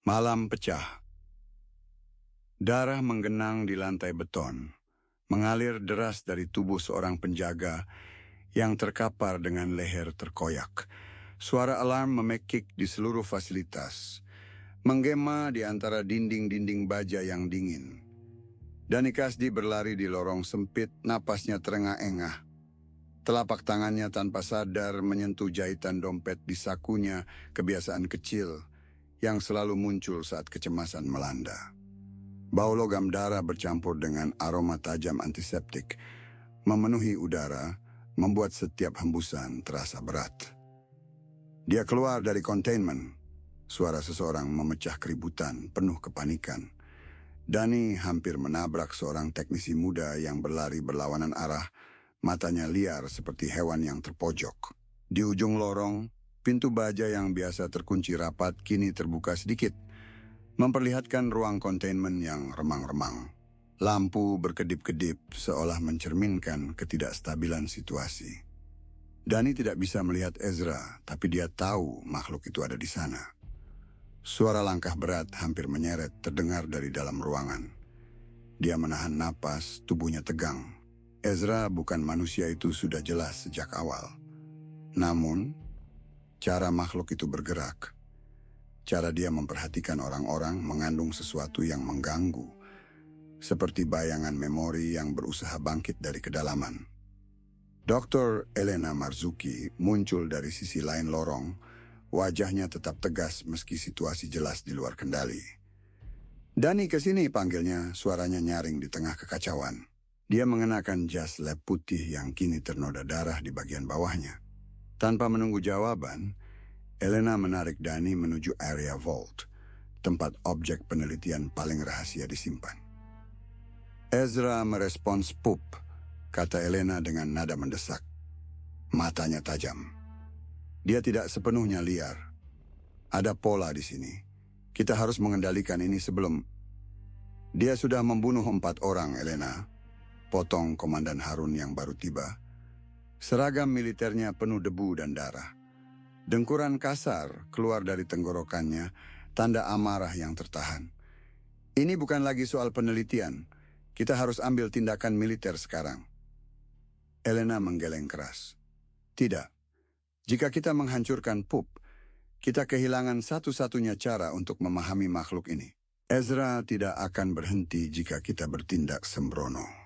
Malam pecah. Darah menggenang di lantai beton, mengalir deras dari tubuh seorang penjaga yang terkapar dengan leher terkoyak. Suara alarm memekik di seluruh fasilitas, menggema di antara dinding-dinding baja yang dingin. Dani Kasdi berlari di lorong sempit, napasnya terengah-engah. Telapak tangannya tanpa sadar menyentuh jahitan dompet di sakunya, kebiasaan kecil yang selalu muncul saat kecemasan melanda. Bau logam darah bercampur dengan aroma tajam antiseptik memenuhi udara, membuat setiap hembusan terasa berat. Dia keluar dari containment. Suara seseorang memecah keributan penuh kepanikan. Dani hampir menabrak seorang teknisi muda yang berlari berlawanan arah, matanya liar seperti hewan yang terpojok. Di ujung lorong, pintu baja yang biasa terkunci rapat kini terbuka sedikit, memperlihatkan ruang containment yang remang-remang. Lampu berkedip-kedip seolah mencerminkan ketidakstabilan situasi. Dani tidak bisa melihat Ezra, tapi dia tahu makhluk itu ada di sana. Suara langkah berat hampir menyeret terdengar dari dalam ruangan. Dia menahan napas, tubuhnya tegang. Ezra bukan manusia itu sudah jelas sejak awal. Namun, cara makhluk itu bergerak, cara dia memperhatikan orang-orang mengandung sesuatu yang mengganggu, seperti bayangan memori yang berusaha bangkit dari kedalaman. Dr. Elena Marzuki muncul dari sisi lain lorong, wajahnya tetap tegas meski situasi jelas di luar kendali. "Dani, kesini," panggilnya, suaranya nyaring di tengah kekacauan. Dia mengenakan jas lab putih yang kini ternoda darah di bagian bawahnya. Tanpa menunggu jawaban, Elena menarik Dani menuju area vault, tempat objek penelitian paling rahasia disimpan. "Ezra merespons pup," kata Elena dengan nada mendesak. Matanya tajam. Dia tidak sepenuhnya liar. Ada pola di sini. Kita harus mengendalikan ini sebelum... "Dia sudah membunuh 4 orang, Elena," potong Komandan Harun yang baru tiba. Seragam militernya penuh debu dan darah. Dengkuran kasar keluar dari tenggorokannya, tanda amarah yang tertahan. "Ini bukan lagi soal penelitian. Kita harus ambil tindakan militer sekarang." Elena menggeleng keras. "Tidak. Jika kita menghancurkan pup, kita kehilangan satu-satunya cara untuk memahami makhluk ini. Ezra tidak akan berhenti jika kita bertindak sembrono."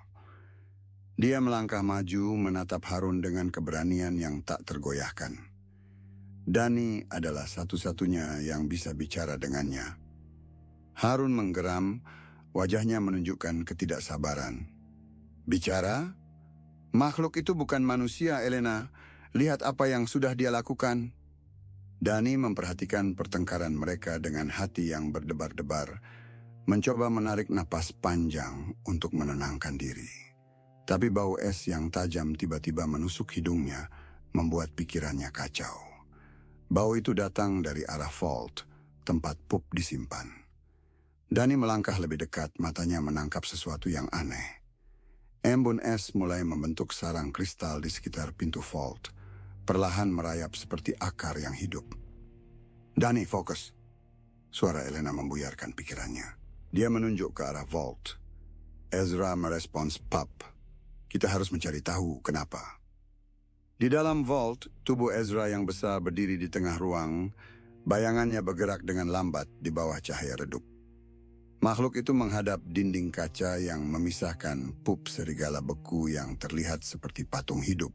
Dia melangkah maju menatap Harun dengan keberanian yang tak tergoyahkan. Dani adalah satu-satunya yang bisa bicara dengannya. Harun menggeram, wajahnya menunjukkan ketidaksabaran. "Bicara? Makhluk itu bukan manusia, Elena. Lihat apa yang sudah dia lakukan." Dani memperhatikan pertengkaran mereka dengan hati yang berdebar-debar, mencoba menarik napas panjang untuk menenangkan diri. Tapi bau es yang tajam tiba-tiba menusuk hidungnya, membuat pikirannya kacau. Bau itu datang dari arah vault, tempat pup disimpan. Dani melangkah lebih dekat, matanya menangkap sesuatu yang aneh. Embun es mulai membentuk sarang kristal di sekitar pintu vault, perlahan merayap seperti akar yang hidup. "Dani, fokus." Suara Elena membuyarkan pikirannya. Dia menunjuk ke arah vault. "Ezra merespons pup. Kita harus mencari tahu kenapa." Di dalam vault, tubuh Ezra yang besar berdiri di tengah ruang. Bayangannya bergerak dengan lambat di bawah cahaya redup. Makhluk itu menghadap dinding kaca yang memisahkan pup serigala beku yang terlihat seperti patung hidup.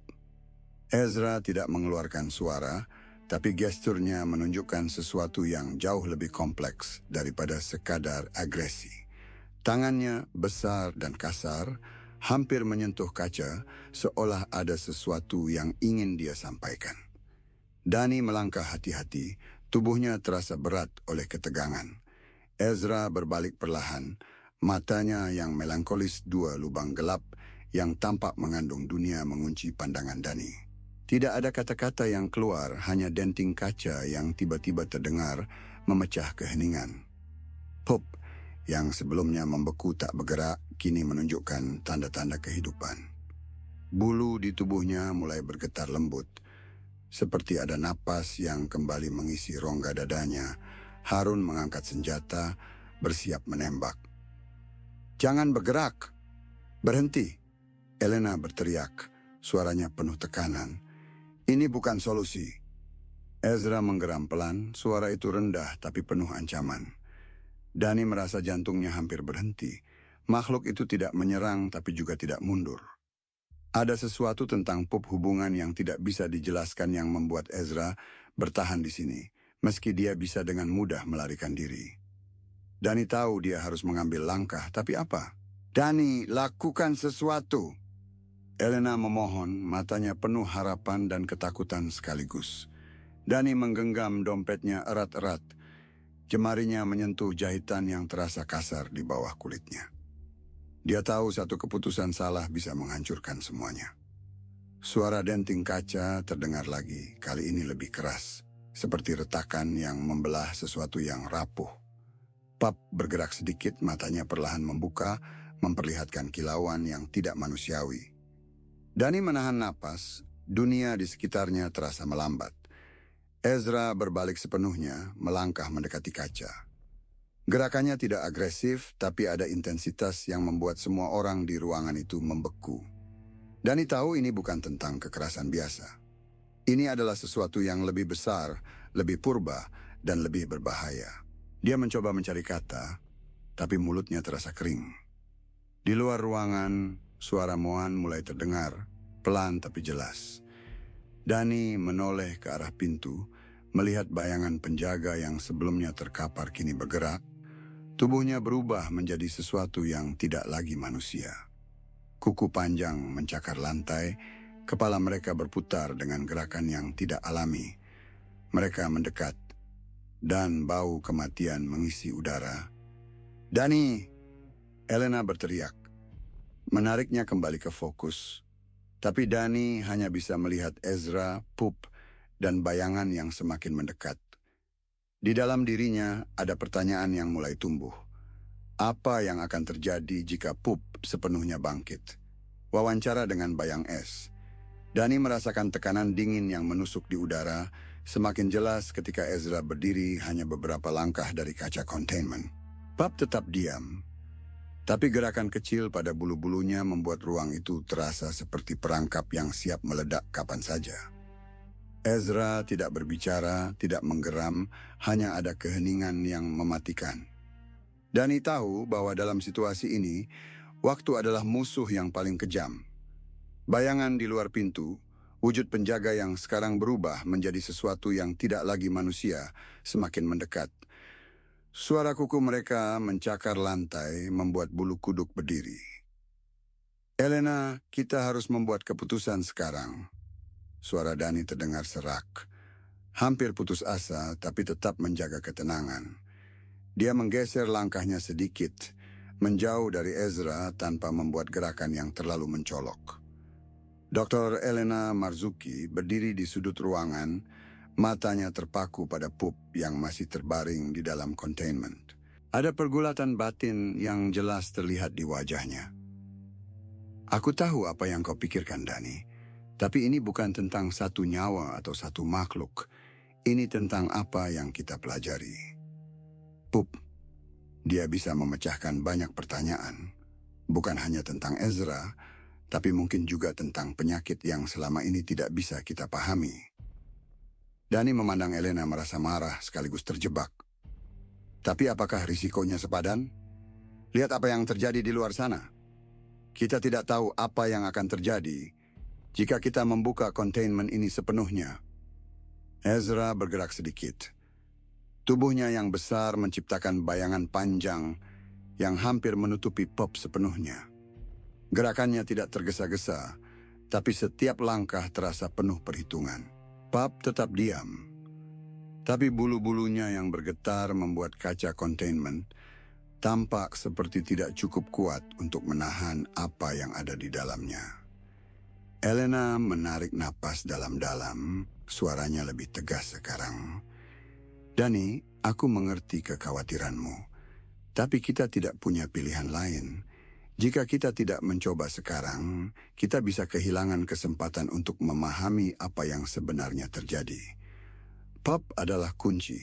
Ezra tidak mengeluarkan suara, tapi gesturnya menunjukkan sesuatu yang jauh lebih kompleks daripada sekadar agresi. Tangannya besar dan kasar, hampir menyentuh kaca, seolah ada sesuatu yang ingin dia sampaikan. Dani melangkah hati-hati, tubuhnya terasa berat oleh ketegangan. Ezra berbalik perlahan, matanya yang melankolis 2 lubang gelap yang tampak mengandung dunia mengunci pandangan Dani. Tidak ada kata-kata yang keluar, hanya denting kaca yang tiba-tiba terdengar memecah keheningan. Pup yang sebelumnya membeku tak bergerak, kini menunjukkan tanda-tanda kehidupan. Bulu di tubuhnya mulai bergetar lembut, seperti ada napas yang kembali mengisi rongga dadanya, Harun mengangkat senjata, bersiap menembak. "Jangan bergerak! Berhenti!" Elena berteriak, suaranya penuh tekanan. "Ini bukan solusi." Ezra menggeram pelan, suara itu rendah tapi penuh ancaman. Dani merasa jantungnya hampir berhenti. Makhluk itu tidak menyerang tapi juga tidak mundur. Ada sesuatu tentang pup hubungan yang tidak bisa dijelaskan yang membuat Ezra bertahan di sini, meski dia bisa dengan mudah melarikan diri. Dani tahu dia harus mengambil langkah, tapi apa? "Dani, lakukan sesuatu!" Elena memohon, matanya penuh harapan dan ketakutan sekaligus. Dani menggenggam dompetnya erat-erat. Jemarinya menyentuh jahitan yang terasa kasar di bawah kulitnya. Dia tahu satu keputusan salah bisa menghancurkan semuanya. Suara denting kaca terdengar lagi, kali ini lebih keras, seperti retakan yang membelah sesuatu yang rapuh. Pup bergerak sedikit, matanya perlahan membuka, memperlihatkan kilauan yang tidak manusiawi. Dani menahan napas, dunia di sekitarnya terasa melambat. Ezra berbalik sepenuhnya, melangkah mendekati kaca. Gerakannya tidak agresif, tapi ada intensitas yang membuat semua orang di ruangan itu membeku. Dani tahu ini bukan tentang kekerasan biasa. Ini adalah sesuatu yang lebih besar, lebih purba, dan lebih berbahaya. Dia mencoba mencari kata, tapi mulutnya terasa kering. Di luar ruangan, suara Moan mulai terdengar, pelan tapi jelas. Dani menoleh ke arah pintu, melihat bayangan penjaga yang sebelumnya terkapar kini bergerak. Tubuhnya berubah menjadi sesuatu yang tidak lagi manusia. Kuku panjang mencakar lantai, kepala mereka berputar dengan gerakan yang tidak alami. Mereka mendekat, dan bau kematian mengisi udara. "Dani!" Elena berteriak, menariknya kembali ke fokus. Tapi Dani hanya bisa melihat Ezra, Pup, dan bayangan yang semakin mendekat. Di dalam dirinya ada pertanyaan yang mulai tumbuh. Apa yang akan terjadi jika Pup sepenuhnya bangkit? Wawancara dengan bayang es. Dani merasakan tekanan dingin yang menusuk di udara, semakin jelas ketika Ezra berdiri hanya beberapa langkah dari kaca containment. Pup tetap diam, tapi gerakan kecil pada bulu-bulunya membuat ruang itu terasa seperti perangkap yang siap meledak kapan saja. Ezra tidak berbicara, tidak menggeram, hanya ada keheningan yang mematikan. Dani tahu bahwa dalam situasi ini, waktu adalah musuh yang paling kejam. Bayangan di luar pintu, wujud penjaga yang sekarang berubah menjadi sesuatu yang tidak lagi manusia, semakin mendekat. Suara kuku mereka mencakar lantai, membuat bulu kuduk berdiri. "Elena, kita harus membuat keputusan sekarang." Suara Dani terdengar serak. Hampir putus asa, tapi tetap menjaga ketenangan. Dia menggeser langkahnya sedikit, menjauh dari Ezra tanpa membuat gerakan yang terlalu mencolok. Dr. Elena Marzuki berdiri di sudut ruangan, matanya terpaku pada Pup yang masih terbaring di dalam containment. Ada pergulatan batin yang jelas terlihat di wajahnya. "Aku tahu apa yang kau pikirkan, Dani. Tapi ini bukan tentang satu nyawa atau satu makhluk. Ini tentang apa yang kita pelajari." Pup, dia bisa memecahkan banyak pertanyaan. Bukan hanya tentang Ezra, tapi mungkin juga tentang penyakit yang selama ini tidak bisa kita pahami. Dani memandang Elena merasa marah sekaligus terjebak. Tapi apakah risikonya sepadan? Lihat apa yang terjadi di luar sana. Kita tidak tahu apa yang akan terjadi jika kita membuka containment ini sepenuhnya. Ezra bergerak sedikit. Tubuhnya yang besar menciptakan bayangan panjang yang hampir menutupi Pup sepenuhnya. Gerakannya tidak tergesa-gesa, tapi setiap langkah terasa penuh perhitungan. Pup tetap diam, tapi bulu-bulunya yang bergetar membuat kaca containment tampak seperti tidak cukup kuat untuk menahan apa yang ada di dalamnya. Elena menarik napas dalam-dalam, suaranya lebih tegas sekarang. "Dani, aku mengerti kekhawatiranmu, tapi kita tidak punya pilihan lain. Jika kita tidak mencoba sekarang, kita bisa kehilangan kesempatan untuk memahami apa yang sebenarnya terjadi." Pup adalah kunci.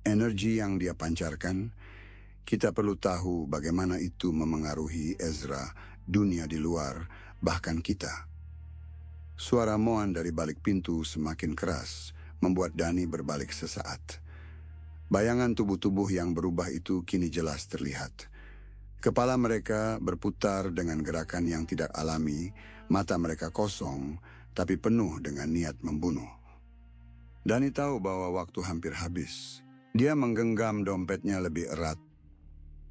Energi yang dia pancarkan, kita perlu tahu bagaimana itu memengaruhi Ezra, dunia di luar, bahkan kita. Suara moan dari balik pintu semakin keras, membuat Dani berbalik sesaat. Bayangan tubuh-tubuh yang berubah itu kini jelas terlihat. Kepala mereka berputar dengan gerakan yang tidak alami, mata mereka kosong, tapi penuh dengan niat membunuh. Dani tahu bahwa waktu hampir habis. Dia menggenggam dompetnya lebih erat.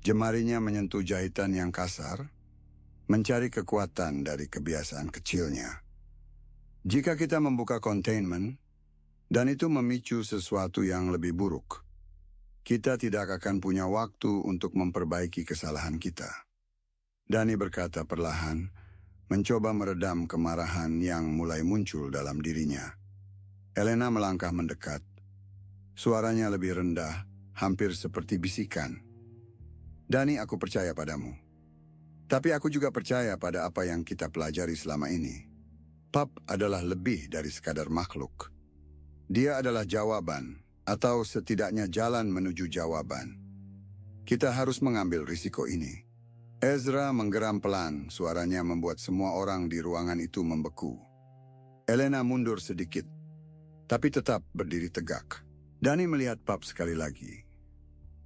Jemarinya menyentuh jahitan yang kasar, mencari kekuatan dari kebiasaan kecilnya. Jika kita membuka containment, dan itu memicu sesuatu yang lebih buruk, kita tidak akan punya waktu untuk memperbaiki kesalahan kita. Dani berkata perlahan, mencoba meredam kemarahan yang mulai muncul dalam dirinya. Elena melangkah mendekat. Suaranya lebih rendah, hampir seperti bisikan. Dani, aku percaya padamu. Tapi aku juga percaya pada apa yang kita pelajari selama ini. Pup adalah lebih dari sekadar makhluk. Dia adalah jawaban, atau setidaknya jalan menuju jawaban. Kita harus mengambil risiko ini. Ezra menggeram pelan, suaranya membuat semua orang di ruangan itu membeku. Elena mundur sedikit, tapi tetap berdiri tegak. Dani melihat Pup sekali lagi.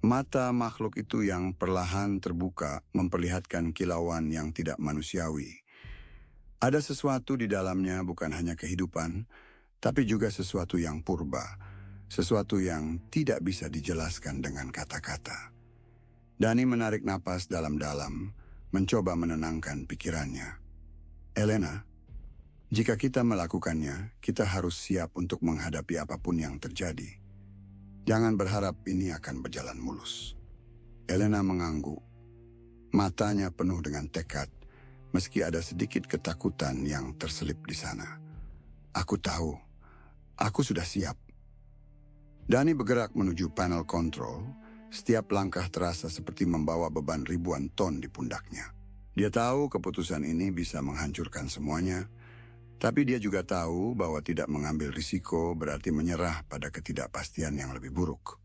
Mata makhluk itu yang perlahan terbuka memperlihatkan kilauan yang tidak manusiawi. Ada sesuatu di dalamnya, bukan hanya kehidupan, tapi juga sesuatu yang purba. Sesuatu yang tidak bisa dijelaskan dengan kata-kata. Dani menarik napas dalam-dalam, mencoba menenangkan pikirannya. Elena, jika kita melakukannya, kita harus siap untuk menghadapi apapun yang terjadi. Jangan berharap ini akan berjalan mulus. Elena mengangguk. Matanya penuh dengan tekad, meski ada sedikit ketakutan yang terselip di sana. Aku tahu, aku sudah siap. Dani bergerak menuju panel kontrol. Setiap langkah terasa seperti membawa beban ribuan ton di pundaknya. Dia tahu keputusan ini bisa menghancurkan semuanya, tapi dia juga tahu bahwa tidak mengambil risiko berarti menyerah pada ketidakpastian yang lebih buruk.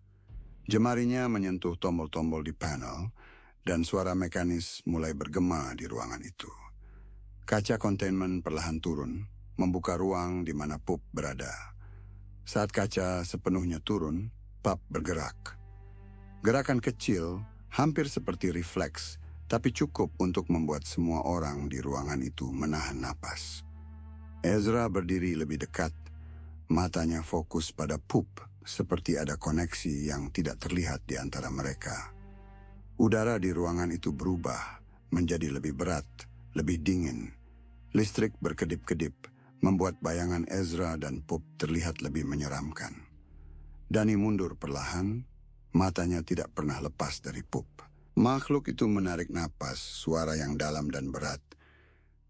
Jemarinya menyentuh tombol-tombol di panel, dan suara mekanis mulai bergema di ruangan itu. Kaca containment perlahan turun, membuka ruang di mana Pup berada. Saat kaca sepenuhnya turun, Pup bergerak. Gerakan kecil, hampir seperti refleks, tapi cukup untuk membuat semua orang di ruangan itu menahan napas. Ezra berdiri lebih dekat, matanya fokus pada Pup, seperti ada koneksi yang tidak terlihat di antara mereka. Udara di ruangan itu berubah, menjadi lebih berat, lebih dingin. Listrik berkedip-kedip, membuat bayangan Ezra dan Pup terlihat lebih menyeramkan. Dani mundur perlahan, matanya tidak pernah lepas dari Pup. Makhluk itu menarik napas, suara yang dalam dan berat.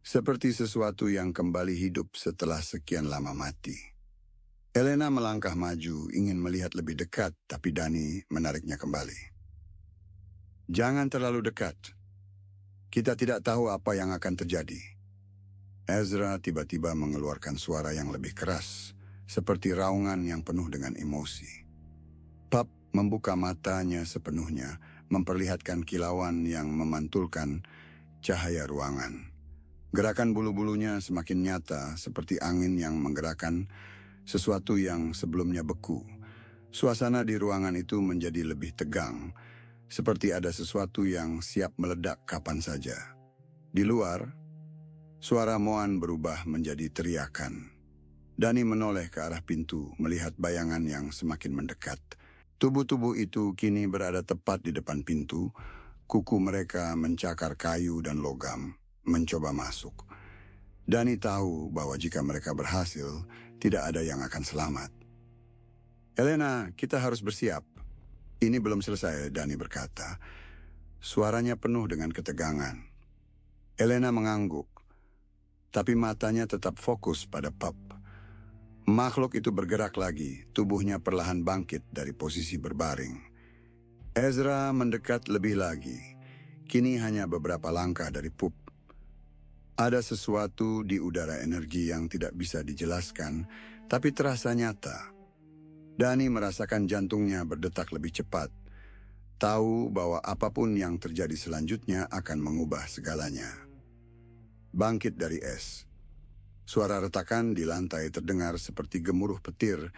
Seperti sesuatu yang kembali hidup setelah sekian lama mati. Elena melangkah maju, ingin melihat lebih dekat, tapi Dani menariknya kembali. Jangan terlalu dekat. Kita tidak tahu apa yang akan terjadi. Ezra tiba-tiba mengeluarkan suara yang lebih keras, seperti raungan yang penuh dengan emosi. Pup membuka matanya sepenuhnya, memperlihatkan kilauan yang memantulkan cahaya ruangan. Gerakan bulu-bulunya semakin nyata, seperti angin yang menggerakkan sesuatu yang sebelumnya beku. Suasana di ruangan itu menjadi lebih tegang, seperti ada sesuatu yang siap meledak kapan saja. Di luar, suara moan berubah menjadi teriakan. Dani menoleh ke arah pintu, melihat bayangan yang semakin mendekat. Tubuh-tubuh itu kini berada tepat di depan pintu, kuku mereka mencakar kayu dan logam, mencoba masuk. Dani tahu bahwa jika mereka berhasil, tidak ada yang akan selamat. Elena, kita harus bersiap. Ini belum selesai, Dani berkata. Suaranya penuh dengan ketegangan. Elena mengangguk, tapi matanya tetap fokus pada Pup. Makhluk itu bergerak lagi, tubuhnya perlahan bangkit dari posisi berbaring. Ezra mendekat lebih lagi, kini hanya beberapa langkah dari Pup. Ada sesuatu di udara energi yang tidak bisa dijelaskan, tapi terasa nyata. Dani merasakan jantungnya berdetak lebih cepat, tahu bahwa apapun yang terjadi selanjutnya akan mengubah segalanya. Bangkit dari es. Suara retakan di lantai terdengar seperti gemuruh petir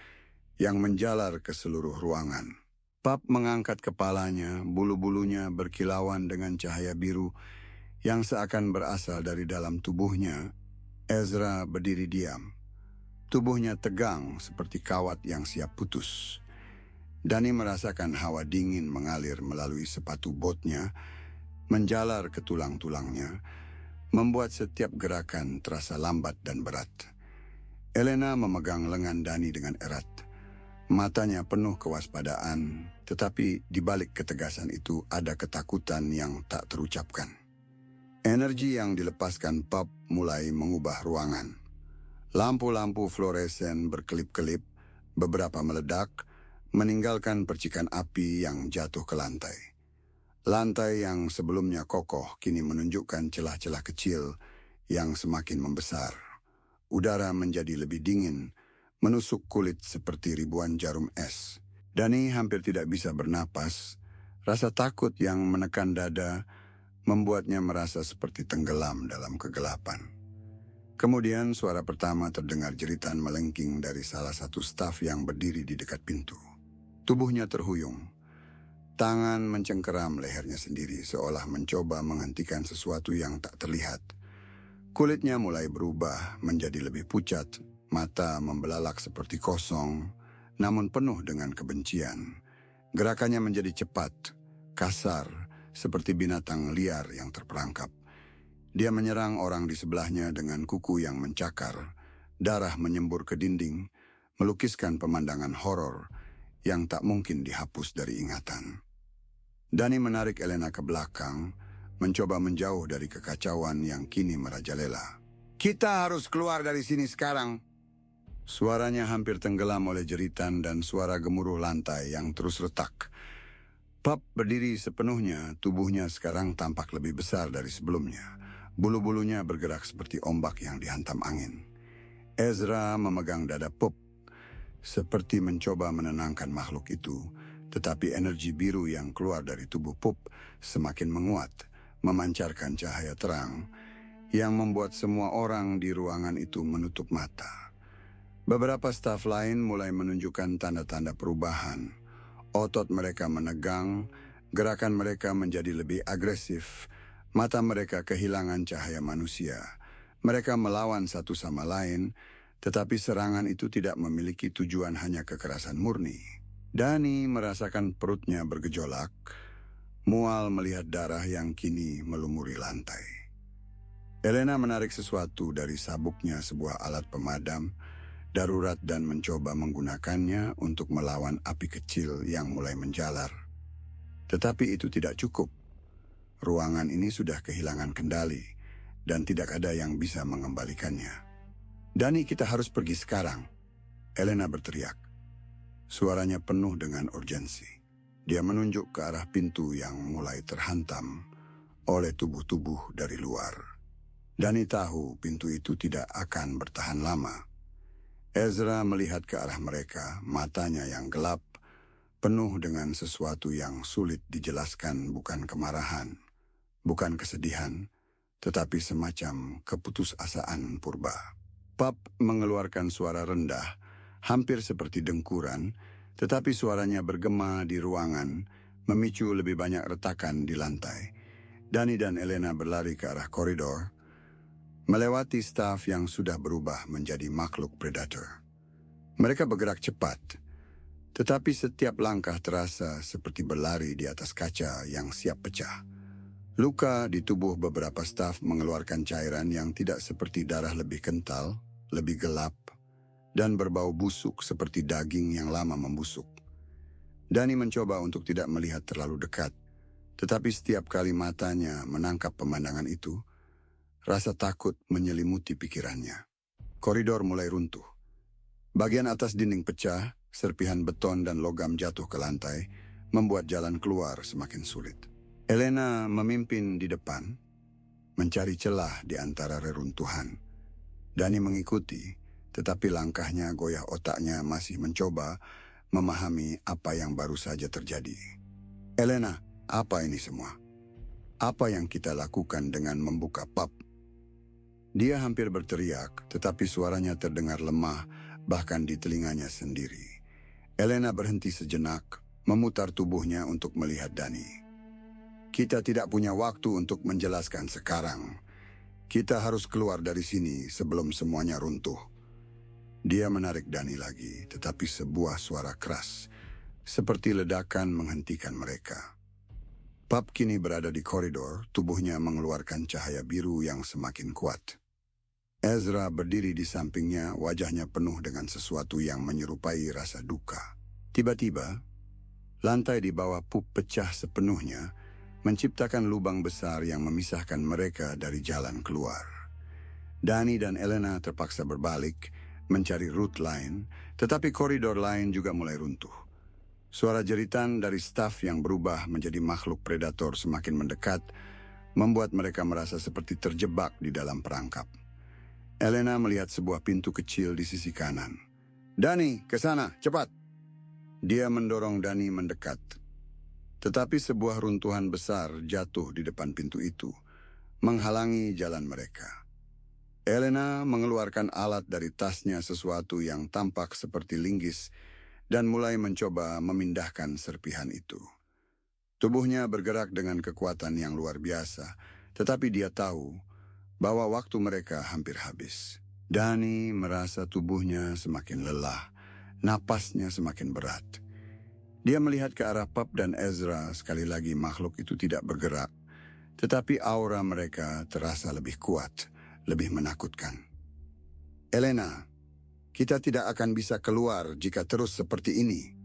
yang menjalar ke seluruh ruangan. Pup mengangkat kepalanya, bulu-bulunya berkilauan dengan cahaya biru yang seakan berasal dari dalam tubuhnya. Ezra berdiri diam. Tubuhnya tegang seperti kawat yang siap putus. Dani merasakan hawa dingin mengalir melalui sepatu botnya, menjalar ke tulang-tulangnya, membuat setiap gerakan terasa lambat dan berat. Elena memegang lengan Dani dengan erat. Matanya penuh kewaspadaan, tetapi di balik ketegasan itu ada ketakutan yang tak terucapkan. Energi yang dilepaskan Pup mulai mengubah ruangan. Lampu-lampu fluoresen berkelip-kelip, beberapa meledak, meninggalkan percikan api yang jatuh ke lantai. Lantai yang sebelumnya kokoh kini menunjukkan celah-celah kecil yang semakin membesar. Udara menjadi lebih dingin, menusuk kulit seperti ribuan jarum es. Dani hampir tidak bisa bernapas. Rasa takut yang menekan dada membuatnya merasa seperti tenggelam dalam kegelapan. Kemudian suara pertama terdengar jeritan melengking dari salah satu staf yang berdiri di dekat pintu. Tubuhnya terhuyung. Tangan mencengkeram lehernya sendiri seolah mencoba menghentikan sesuatu yang tak terlihat. Kulitnya mulai berubah menjadi lebih pucat, mata membelalak seperti kosong, namun penuh dengan kebencian. Gerakannya menjadi cepat, kasar, seperti binatang liar yang terperangkap. Dia menyerang orang di sebelahnya dengan kuku yang mencakar, darah menyembur ke dinding, melukiskan pemandangan horor yang tak mungkin dihapus dari ingatan. Dani menarik Elena ke belakang, mencoba menjauh dari kekacauan yang kini merajalela. "Kita harus keluar dari sini sekarang." Suaranya hampir tenggelam oleh jeritan dan suara gemuruh lantai yang terus retak. Pup berdiri sepenuhnya, tubuhnya sekarang tampak lebih besar dari sebelumnya. Bulu-bulunya bergerak seperti ombak yang dihantam angin. Ezra memegang dada Pup, seperti mencoba menenangkan makhluk itu, tetapi energi biru yang keluar dari tubuh Pup semakin menguat, memancarkan cahaya terang, yang membuat semua orang di ruangan itu menutup mata. Beberapa staf lain mulai menunjukkan tanda-tanda perubahan. Otot mereka menegang, gerakan mereka menjadi lebih agresif, mata mereka kehilangan cahaya manusia. Mereka melawan satu sama lain, tetapi serangan itu tidak memiliki tujuan hanya kekerasan murni. Dani merasakan perutnya bergejolak, mual melihat darah yang kini melumuri lantai. Elena menarik sesuatu dari sabuknya, sebuah alat pemadam darurat, dan mencoba menggunakannya untuk melawan api kecil yang mulai menjalar. Tetapi itu tidak cukup. Ruangan ini sudah kehilangan kendali, dan tidak ada yang bisa mengembalikannya. "Dani, kita harus pergi sekarang," Elena berteriak. Suaranya penuh dengan urgensi. Dia menunjuk ke arah pintu yang mulai terhantam oleh tubuh-tubuh dari luar. Dani tahu pintu itu tidak akan bertahan lama. Ezra melihat ke arah mereka, matanya yang gelap, penuh dengan sesuatu yang sulit dijelaskan, bukan kemarahan, bukan kesedihan, tetapi semacam keputusasaan purba. Pup mengeluarkan suara rendah, hampir seperti dengkuran, tetapi suaranya bergema di ruangan, memicu lebih banyak retakan di lantai. Dani dan Elena berlari ke arah koridor, melewati staf yang sudah berubah menjadi makhluk predator. Mereka bergerak cepat, tetapi setiap langkah terasa seperti berlari di atas kaca yang siap pecah. Luka di tubuh beberapa staf mengeluarkan cairan yang tidak seperti darah, lebih kental, lebih gelap, dan berbau busuk seperti daging yang lama membusuk. Dani mencoba untuk tidak melihat terlalu dekat, tetapi setiap kali matanya menangkap pemandangan itu, rasa takut menyelimuti pikirannya. Koridor mulai runtuh. Bagian atas dinding pecah, serpihan beton dan logam jatuh ke lantai, membuat jalan keluar semakin sulit. Elena memimpin di depan, mencari celah di antara reruntuhan. Dani mengikuti, tetapi langkahnya, goyah otaknya masih mencoba memahami apa yang baru saja terjadi. Elena, apa ini semua? Apa yang kita lakukan dengan membuka pub? Dia hampir berteriak, tetapi suaranya terdengar lemah, bahkan di telinganya sendiri. Elena berhenti sejenak, memutar tubuhnya untuk melihat Dani. Kita tidak punya waktu untuk menjelaskan sekarang. Kita harus keluar dari sini sebelum semuanya runtuh. Dia menarik Dani lagi, tetapi sebuah suara keras, seperti ledakan menghentikan mereka. Pub kini berada di koridor, tubuhnya mengeluarkan cahaya biru yang semakin kuat. Ezra berdiri di sampingnya, wajahnya penuh dengan sesuatu yang menyerupai rasa duka. Tiba-tiba, lantai di bawah pub pecah sepenuhnya, menciptakan lubang besar yang memisahkan mereka dari jalan keluar. Dani dan Elena terpaksa berbalik, mencari rute lain, tetapi koridor lain juga mulai runtuh. Suara jeritan dari staf yang berubah menjadi makhluk predator semakin mendekat, membuat mereka merasa seperti terjebak di dalam perangkap. Elena melihat sebuah pintu kecil di sisi kanan. "Dani, ke sana, cepat!" Dia mendorong Dani mendekat. Tetapi sebuah runtuhan besar jatuh di depan pintu itu, menghalangi jalan mereka. Elena mengeluarkan alat dari tasnya, sesuatu yang tampak seperti linggis, dan mulai mencoba memindahkan serpihan itu. Tubuhnya bergerak dengan kekuatan yang luar biasa, tetapi dia tahu bahwa waktu mereka hampir habis. Dani merasa tubuhnya semakin lelah, napasnya semakin berat. Dia melihat ke arah Pub dan Ezra, sekali lagi makhluk itu tidak bergerak, tetapi aura mereka terasa lebih kuat, lebih menakutkan. "Elena, kita tidak akan bisa keluar jika terus seperti ini."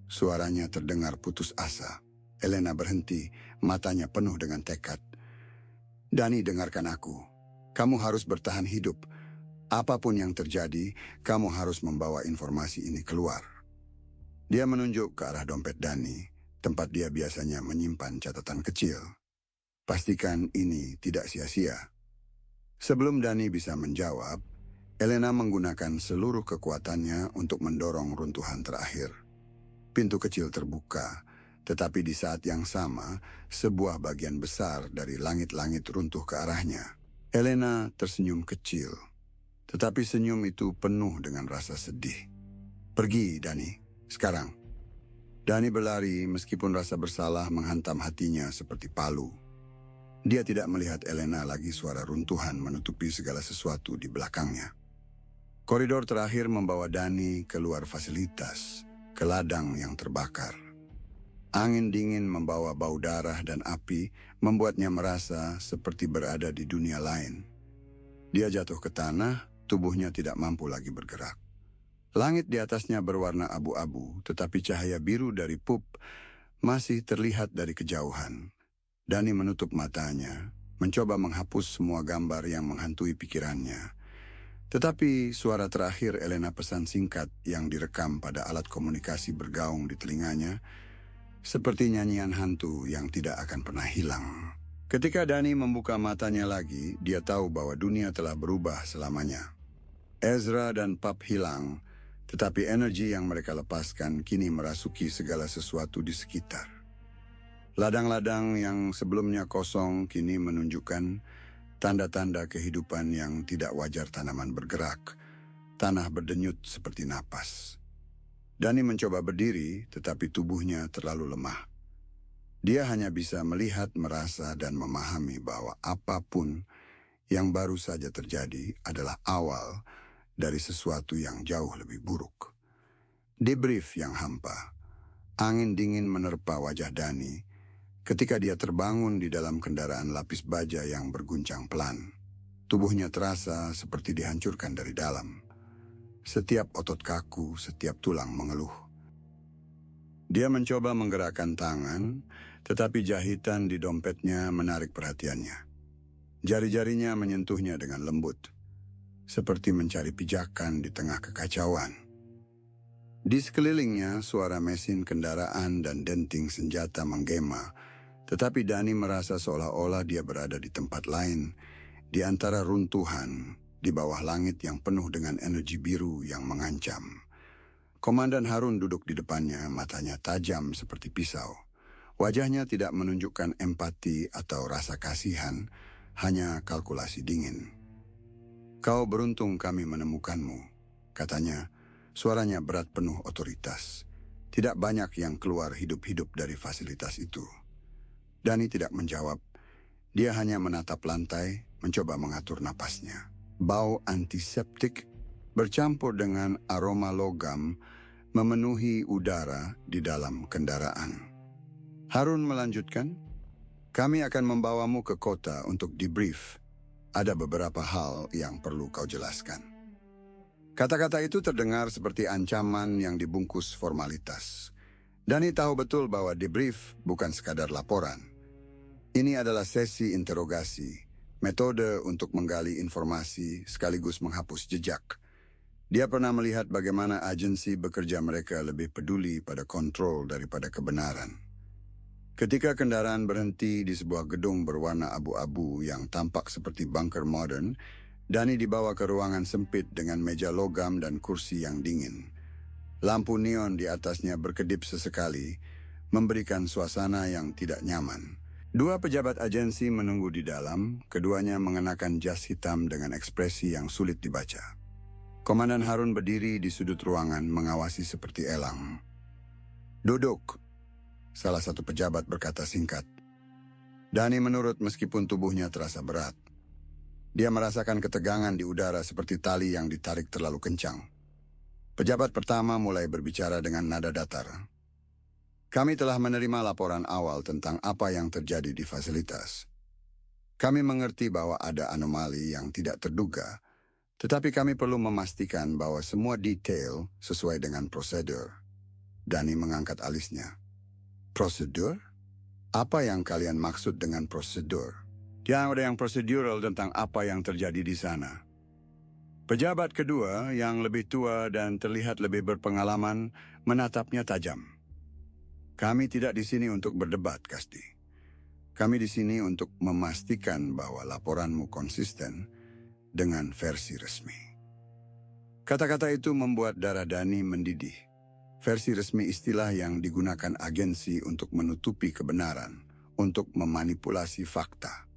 Suaranya terdengar putus asa. Elena berhenti, matanya penuh dengan tekad. "Dani, dengarkan aku. Kamu harus bertahan hidup. Apapun yang terjadi, kamu harus membawa informasi ini keluar." Dia menunjuk ke arah dompet Dani, tempat dia biasanya menyimpan catatan kecil. Pastikan ini tidak sia-sia. Sebelum Dani bisa menjawab, Elena menggunakan seluruh kekuatannya untuk mendorong runtuhan terakhir. Pintu kecil terbuka, tetapi di saat yang sama, sebuah bagian besar dari langit-langit runtuh ke arahnya. Elena tersenyum kecil, tetapi senyum itu penuh dengan rasa sedih. "Pergi, Dani, sekarang." Dani berlari meskipun rasa bersalah menghantam hatinya seperti palu. Dia tidak melihat Elena lagi, suara runtuhan menutupi segala sesuatu di belakangnya. Koridor terakhir membawa Dani keluar fasilitas, ke ladang yang terbakar. Angin dingin membawa bau darah dan api, membuatnya merasa seperti berada di dunia lain. Dia jatuh ke tanah, tubuhnya tidak mampu lagi bergerak. Langit di atasnya berwarna abu-abu, tetapi cahaya biru dari pub masih terlihat dari kejauhan. Dani menutup matanya, mencoba menghapus semua gambar yang menghantui pikirannya. Tetapi suara terakhir Elena, pesan singkat yang direkam pada alat komunikasi, bergaung di telinganya, seperti nyanyian hantu yang tidak akan pernah hilang. Ketika Dani membuka matanya lagi, dia tahu bahwa dunia telah berubah selamanya. Ezra dan Pub hilang, tetapi energi yang mereka lepaskan kini merasuki segala sesuatu di sekitar. Ladang-ladang yang sebelumnya kosong kini menunjukkan tanda-tanda kehidupan yang tidak wajar. Tanaman bergerak, tanah berdenyut seperti napas. Dani mencoba berdiri, tetapi tubuhnya terlalu lemah. Dia hanya bisa melihat, merasa, dan memahami bahwa apapun yang baru saja terjadi adalah awal dari sesuatu yang jauh lebih buruk. Debrief yang hampa. Angin dingin menerpa wajah Dani ketika dia terbangun di dalam kendaraan lapis baja yang berguncang pelan. Tubuhnya terasa seperti dihancurkan dari dalam. Setiap otot kaku, setiap tulang mengeluh. Dia mencoba menggerakkan tangan, tetapi jahitan di dompetnya menarik perhatiannya. Jari-jarinya menyentuhnya dengan lembut, seperti mencari pijakan di tengah kekacauan. Di sekelilingnya, suara mesin kendaraan dan denting senjata menggema, tetapi Dani merasa seolah-olah dia berada di tempat lain, di antara runtuhan, di bawah langit yang penuh dengan energi biru yang mengancam. Komandan Harun duduk di depannya, matanya tajam seperti pisau. Wajahnya tidak menunjukkan empati atau rasa kasihan, hanya kalkulasi dingin. "Kau beruntung kami menemukanmu," katanya. Suaranya berat penuh otoritas. Tidak banyak yang keluar hidup-hidup dari fasilitas itu. Dani tidak menjawab. Dia hanya menatap lantai, mencoba mengatur napasnya. Bau antiseptik bercampur dengan aroma logam memenuhi udara di dalam kendaraan. Harun melanjutkan, "Kami akan membawamu ke kota untuk debrief. Ada beberapa hal yang perlu kau jelaskan." Kata-kata itu terdengar seperti ancaman yang dibungkus formalitas. Dani tahu betul bahwa debrief bukan sekadar laporan. Ini adalah sesi interogasi, metode untuk menggali informasi sekaligus menghapus jejak. Dia pernah melihat bagaimana agensi bekerja mereka lebih peduli pada kontrol daripada kebenaran. Ketika kendaraan berhenti di sebuah gedung berwarna abu-abu yang tampak seperti bunker modern, Dani dibawa ke ruangan sempit dengan meja logam dan kursi yang dingin. Lampu neon di atasnya berkedip sesekali, memberikan suasana yang tidak nyaman. Dua pejabat agensi menunggu di dalam, keduanya mengenakan jas hitam dengan ekspresi yang sulit dibaca. Komandan Harun berdiri di sudut ruangan mengawasi seperti elang. "Duduk," salah satu pejabat berkata singkat. Dani menurut meskipun tubuhnya terasa berat. Dia merasakan ketegangan di udara seperti tali yang ditarik terlalu kencang. Pejabat pertama mulai berbicara dengan nada datar. "Kami telah menerima laporan awal tentang apa yang terjadi di fasilitas. Kami mengerti bahwa ada anomali yang tidak terduga, tetapi kami perlu memastikan bahwa semua detail sesuai dengan prosedur." Dani mengangkat alisnya. "Prosedur? Apa yang kalian maksud dengan prosedur?" "Yang ada yang prosedural tentang apa yang terjadi di sana." Pejabat kedua yang lebih tua dan terlihat lebih berpengalaman menatapnya tajam. "Kami tidak di sini untuk berdebat, Kasdi. Kami di sini untuk memastikan bahwa laporanmu konsisten dengan versi resmi." Kata-kata itu membuat darah Dani mendidih. Versi resmi istilah yang digunakan agensi untuk menutupi kebenaran, untuk memanipulasi fakta.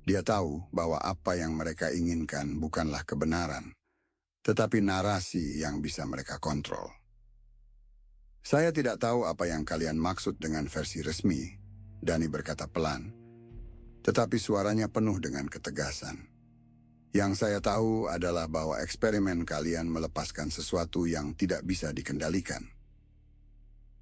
Dia tahu bahwa apa yang mereka inginkan bukanlah kebenaran, tetapi narasi yang bisa mereka kontrol. "Saya tidak tahu apa yang kalian maksud dengan versi resmi," Dani berkata pelan, tetapi suaranya penuh dengan ketegasan. "Yang saya tahu adalah bahwa eksperimen kalian melepaskan sesuatu yang tidak bisa dikendalikan."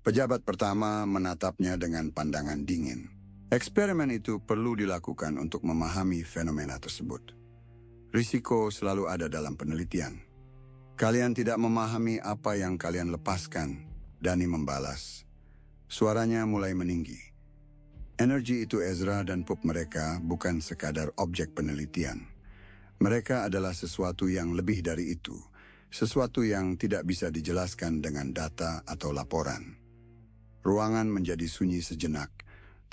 Pejabat pertama menatapnya dengan pandangan dingin. "Eksperimen itu perlu dilakukan untuk memahami fenomena tersebut. Risiko selalu ada dalam penelitian. Kalian tidak memahami apa yang kalian lepaskan," Dani membalas. Suaranya mulai meninggi. Energi itu Ezra dan pup mereka bukan sekadar objek penelitian. Mereka adalah sesuatu yang lebih dari itu, sesuatu yang tidak bisa dijelaskan dengan data atau laporan. Ruangan menjadi sunyi sejenak,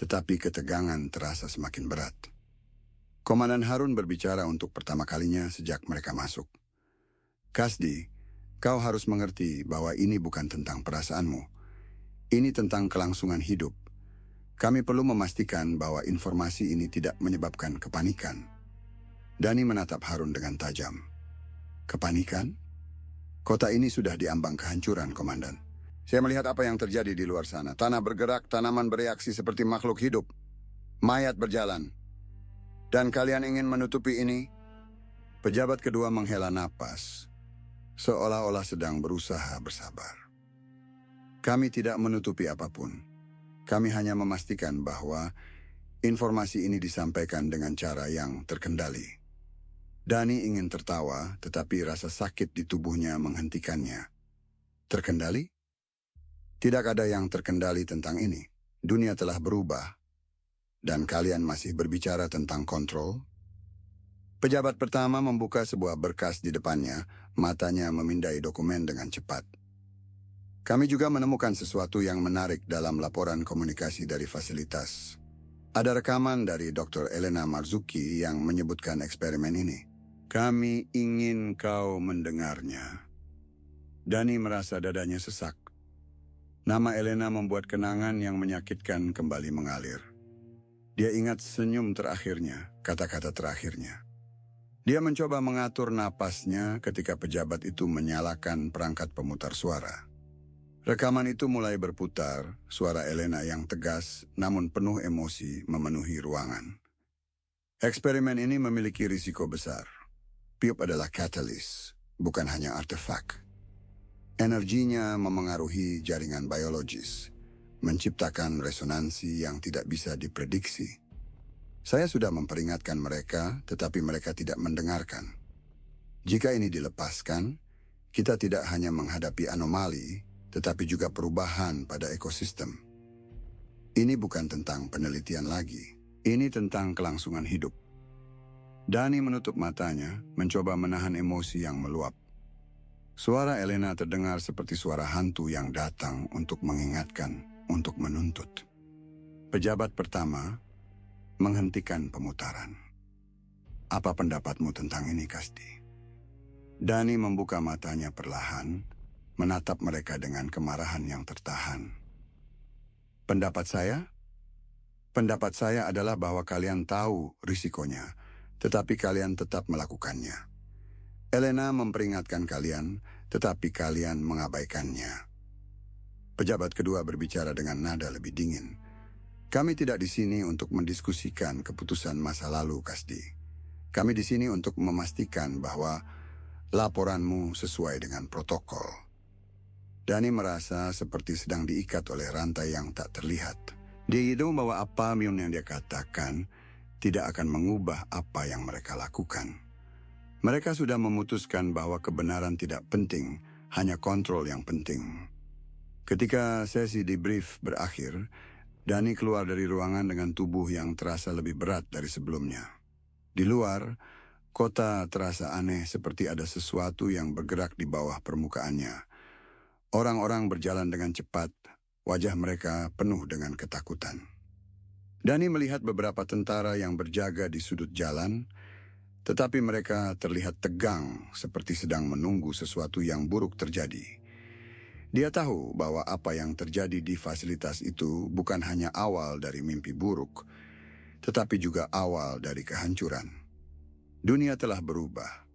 tetapi ketegangan terasa semakin berat. Komandan Harun berbicara untuk pertama kalinya sejak mereka masuk. "Kasdi, kau harus mengerti bahwa ini bukan tentang perasaanmu. Ini tentang kelangsungan hidup. Kami perlu memastikan bahwa informasi ini tidak menyebabkan kepanikan." Dani menatap Harun dengan tajam. "Kepanikan? Kota ini sudah diambang kehancuran, Komandan. Saya melihat apa yang terjadi di luar sana. Tanah bergerak, tanaman bereaksi seperti makhluk hidup. Mayat berjalan. Dan kalian ingin menutupi ini?" Pejabat kedua menghela napas, seolah-olah sedang berusaha bersabar. "Kami tidak menutupi apapun. Kami hanya memastikan bahwa informasi ini disampaikan dengan cara yang terkendali." Dani ingin tertawa, tetapi rasa sakit di tubuhnya menghentikannya. "Terkendali? Tidak ada yang terkendali tentang ini. Dunia telah berubah. Dan kalian masih berbicara tentang kontrol?" Pejabat pertama membuka sebuah berkas di depannya, matanya memindai dokumen dengan cepat. "Kami juga menemukan sesuatu yang menarik dalam laporan komunikasi dari fasilitas. Ada rekaman dari Dr. Elena Marzuki yang menyebutkan eksperimen ini. Kami ingin kau mendengarnya." Dani merasa dadanya sesak. Nama Elena membuat kenangan yang menyakitkan kembali mengalir. Dia ingat senyum terakhirnya, kata-kata terakhirnya. Dia mencoba mengatur napasnya ketika pejabat itu menyalakan perangkat pemutar suara. Rekaman itu mulai berputar, suara Elena yang tegas namun penuh emosi memenuhi ruangan. Eksperimen ini memiliki risiko besar. Piup adalah katalis, bukan hanya artefak. Energinya memengaruhi jaringan biologis, menciptakan resonansi yang tidak bisa diprediksi. Saya sudah memperingatkan mereka, tetapi mereka tidak mendengarkan. Jika ini dilepaskan, kita tidak hanya menghadapi anomali, tetapi juga perubahan pada ekosistem. Ini bukan tentang penelitian lagi, ini tentang kelangsungan hidup. Dani menutup matanya, mencoba menahan emosi yang meluap. Suara Elena terdengar seperti suara hantu yang datang untuk mengingatkan, untuk menuntut. Pejabat pertama menghentikan pemutaran. Apa pendapatmu tentang ini, Kasti? Dani membuka matanya perlahan, menatap mereka dengan kemarahan yang tertahan. Pendapat saya? Pendapat saya adalah bahwa kalian tahu risikonya, tetapi kalian tetap melakukannya. Elena memperingatkan kalian, tetapi kalian mengabaikannya. Pejabat kedua berbicara dengan nada lebih dingin. Kami tidak di sini untuk mendiskusikan keputusan masa lalu, Kasti. Kami di sini untuk memastikan bahwa laporanmu sesuai dengan protokol. Dani merasa seperti sedang diikat oleh rantai yang tak terlihat. Dia tahu bahwa apapun yang dia katakan tidak akan mengubah apa yang mereka lakukan. Mereka sudah memutuskan bahwa kebenaran tidak penting, hanya kontrol yang penting. Ketika sesi debrief berakhir, Dani keluar dari ruangan dengan tubuh yang terasa lebih berat dari sebelumnya. Di luar, kota terasa aneh seperti ada sesuatu yang bergerak di bawah permukaannya. Orang-orang berjalan dengan cepat, wajah mereka penuh dengan ketakutan. Dani melihat beberapa tentara yang berjaga di sudut jalan, tetapi mereka terlihat tegang seperti sedang menunggu sesuatu yang buruk terjadi. Dia tahu bahwa apa yang terjadi di fasilitas itu bukan hanya awal dari mimpi buruk, tetapi juga awal dari kehancuran. Dunia telah berubah,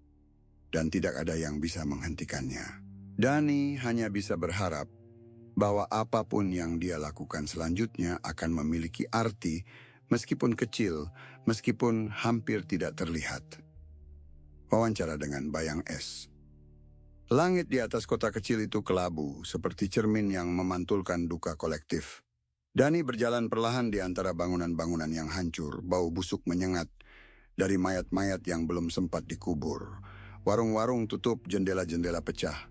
dan tidak ada yang bisa menghentikannya. Dani hanya bisa berharap bahwa apapun yang dia lakukan selanjutnya akan memiliki arti, meskipun kecil, meskipun hampir tidak terlihat. Wawancara dengan bayang es. Langit di atas kota kecil itu kelabu, seperti cermin yang memantulkan duka kolektif. Dani berjalan perlahan di antara bangunan-bangunan yang hancur, bau busuk menyengat dari mayat-mayat yang belum sempat dikubur. Warung-warung tutup, jendela-jendela pecah,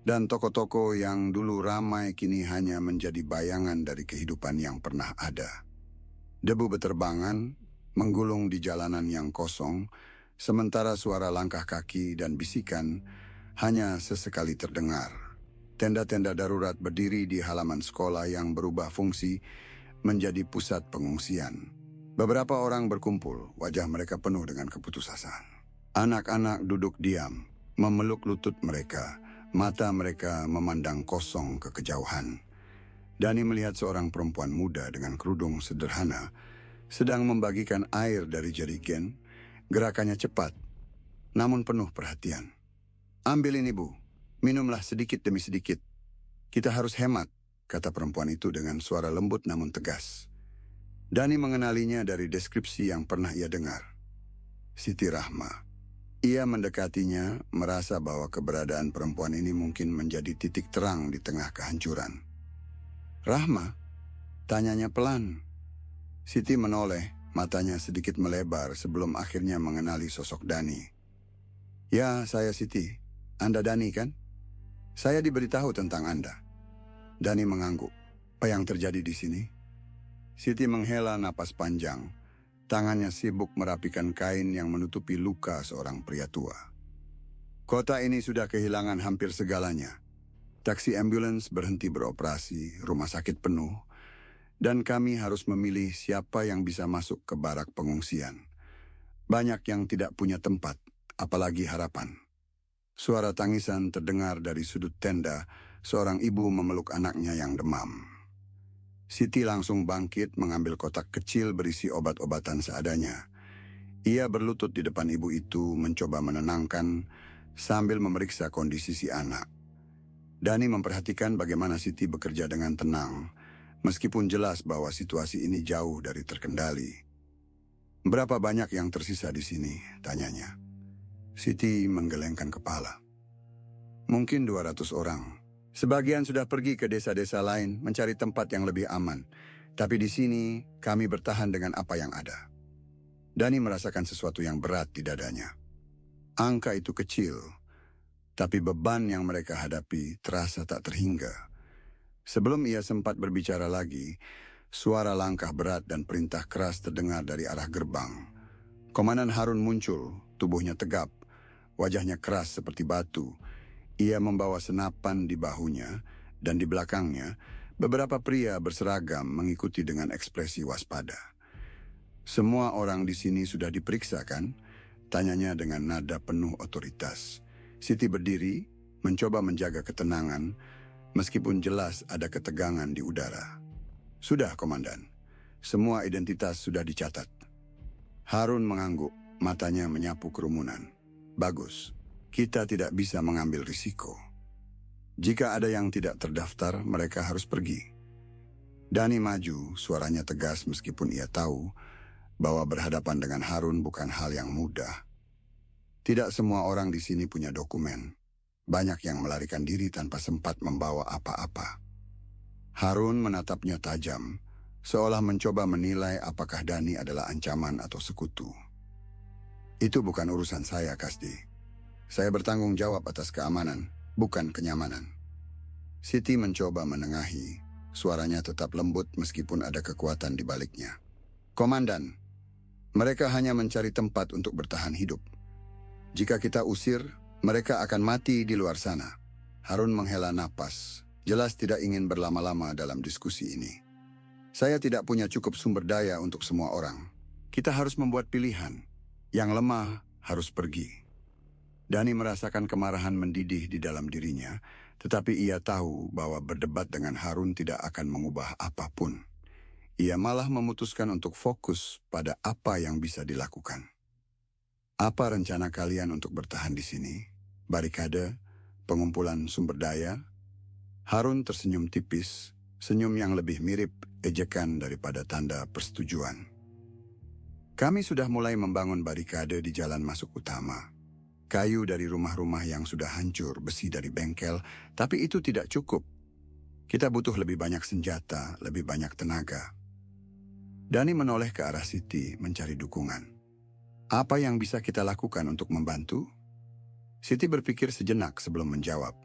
dan toko-toko yang dulu ramai kini hanya menjadi bayangan dari kehidupan yang pernah ada. Debu beterbangan, menggulung di jalanan yang kosong, sementara suara langkah kaki dan bisikan hanya sesekali terdengar. Tenda-tenda darurat berdiri di halaman sekolah yang berubah fungsi menjadi pusat pengungsian. Beberapa orang berkumpul, wajah mereka penuh dengan keputusasaan. Anak-anak duduk diam, memeluk lutut mereka, mata mereka memandang kosong ke kejauhan. Dani melihat seorang perempuan muda dengan kerudung sederhana sedang membagikan air dari jerigen. Gerakannya cepat, namun penuh perhatian. Ambil ini, Bu. Minumlah sedikit demi sedikit. Kita harus hemat, kata perempuan itu dengan suara lembut namun tegas. Dani mengenalinya dari deskripsi yang pernah ia dengar. Siti Rahma. Ia mendekatinya, merasa bahwa keberadaan perempuan ini mungkin menjadi titik terang di tengah kehancuran. Rahma? Tanyanya pelan. Siti menoleh, matanya sedikit melebar sebelum akhirnya mengenali sosok Dani. Ya, saya Siti. Anda Dani, kan? Saya diberitahu tentang Anda. Dani mengangguk. Apa yang terjadi di sini? Siti menghela napas panjang. Tangannya sibuk merapikan kain yang menutupi luka seorang pria tua. Kota ini sudah kehilangan hampir segalanya. Taksi ambulans berhenti beroperasi, rumah sakit penuh, dan kami harus memilih siapa yang bisa masuk ke barak pengungsian. Banyak yang tidak punya tempat, apalagi harapan. Suara tangisan terdengar dari sudut tenda, seorang ibu memeluk anaknya yang demam. Siti langsung bangkit mengambil kotak kecil berisi obat-obatan seadanya. Ia berlutut di depan ibu itu mencoba menenangkan sambil memeriksa kondisi si anak. Dani memperhatikan bagaimana Siti bekerja dengan tenang, meskipun jelas bahwa situasi ini jauh dari terkendali. "Berapa banyak yang tersisa di sini?" tanyanya. Siti menggelengkan kepala. "Mungkin 200 orang. Sebagian sudah pergi ke desa-desa lain mencari tempat yang lebih aman. Tapi di sini kami bertahan dengan apa yang ada." Dani merasakan sesuatu yang berat di dadanya. Angka itu kecil, tapi beban yang mereka hadapi terasa tak terhingga. Sebelum ia sempat berbicara lagi, suara langkah berat dan perintah keras terdengar dari arah gerbang. Komandan Harun muncul, tubuhnya tegap, wajahnya keras seperti batu. Ia membawa senapan di bahunya, dan di belakangnya, beberapa pria berseragam mengikuti dengan ekspresi waspada. "Semua orang di sini sudah diperiksa, kan?" tanyanya dengan nada penuh otoritas. Siti berdiri, mencoba menjaga ketenangan, meskipun jelas ada ketegangan di udara. "Sudah, Komandan. Semua identitas sudah dicatat." Harun mengangguk, matanya menyapu kerumunan. "Bagus, kita tidak bisa mengambil risiko. Jika ada yang tidak terdaftar, mereka harus pergi." Dani maju, suaranya tegas meskipun ia tahu bahwa berhadapan dengan Harun bukan hal yang mudah. Tidak semua orang di sini punya dokumen. Banyak yang melarikan diri tanpa sempat membawa apa-apa. Harun menatapnya tajam, seolah mencoba menilai apakah Dani adalah ancaman atau sekutu. "Itu bukan urusan saya, Kasdi. Saya bertanggung jawab atas keamanan, bukan kenyamanan." Siti mencoba menengahi, suaranya tetap lembut meskipun ada kekuatan di baliknya. "Komandan, mereka hanya mencari tempat untuk bertahan hidup. Jika kita usir, mereka akan mati di luar sana." Harun menghela napas, jelas tidak ingin berlama-lama dalam diskusi ini. "Saya tidak punya cukup sumber daya untuk semua orang. Kita harus membuat pilihan. Yang lemah harus pergi." Dani merasakan kemarahan mendidih di dalam dirinya, tetapi ia tahu bahwa berdebat dengan Harun tidak akan mengubah apapun. Ia malah memutuskan untuk fokus pada apa yang bisa dilakukan. "Apa rencana kalian untuk bertahan di sini? Barikade? Pengumpulan sumber daya?" Harun tersenyum tipis, senyum yang lebih mirip ejekan daripada tanda persetujuan. "Kami sudah mulai membangun barikade di jalan masuk utama. Kayu dari rumah-rumah yang sudah hancur, besi dari bengkel, tapi itu tidak cukup. Kita butuh lebih banyak senjata, lebih banyak tenaga." Dani menoleh ke arah Siti mencari dukungan. "Apa yang bisa kita lakukan untuk membantu?" Siti berpikir sejenak sebelum menjawab.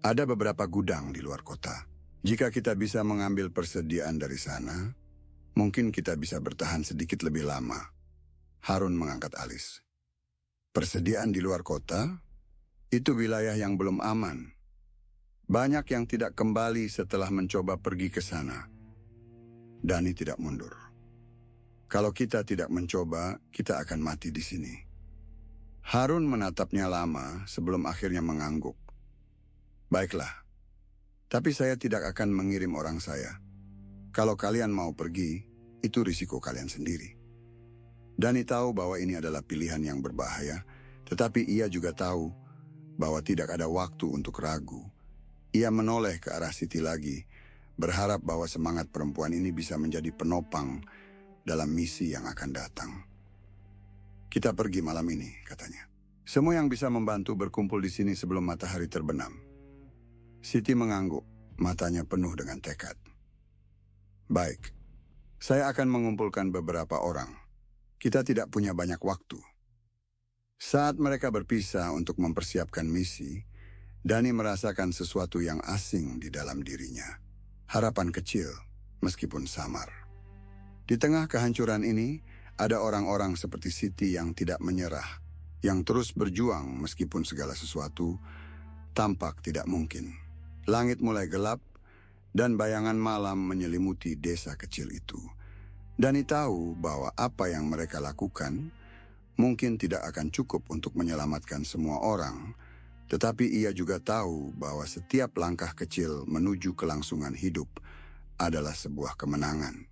"Ada beberapa gudang di luar kota. Jika kita bisa mengambil persediaan dari sana, mungkin kita bisa bertahan sedikit lebih lama." Harun mengangkat alis. "Persediaan di luar kota? Itu wilayah yang belum aman. Banyak yang tidak kembali setelah mencoba pergi ke sana." Dani tidak mundur. "Kalau kita tidak mencoba, kita akan mati di sini." Harun menatapnya lama sebelum akhirnya mengangguk. "Baiklah, tapi saya tidak akan mengirim orang saya. Kalau kalian mau pergi, itu risiko kalian sendiri." Dani tahu bahwa ini adalah pilihan yang berbahaya, tetapi ia juga tahu bahwa tidak ada waktu untuk ragu. Ia menoleh ke arah Siti lagi, berharap bahwa semangat perempuan ini bisa menjadi penopang dalam misi yang akan datang. "Kita pergi malam ini," katanya. "Semua yang bisa membantu berkumpul di sini sebelum matahari terbenam." Siti mengangguk, matanya penuh dengan tekad. "Baik, saya akan mengumpulkan beberapa orang. Kita tidak punya banyak waktu." Saat mereka berpisah untuk mempersiapkan misi, Dani merasakan sesuatu yang asing di dalam dirinya. Harapan kecil, meskipun samar. Di tengah kehancuran ini, ada orang-orang seperti Siti yang tidak menyerah, yang terus berjuang meskipun segala sesuatu tampak tidak mungkin. Langit mulai gelap, dan bayangan malam menyelimuti desa kecil itu. Dani tahu bahwa apa yang mereka lakukan mungkin tidak akan cukup untuk menyelamatkan semua orang, Tetapi ia juga tahu bahwa setiap langkah kecil menuju kelangsungan hidup adalah sebuah kemenangan.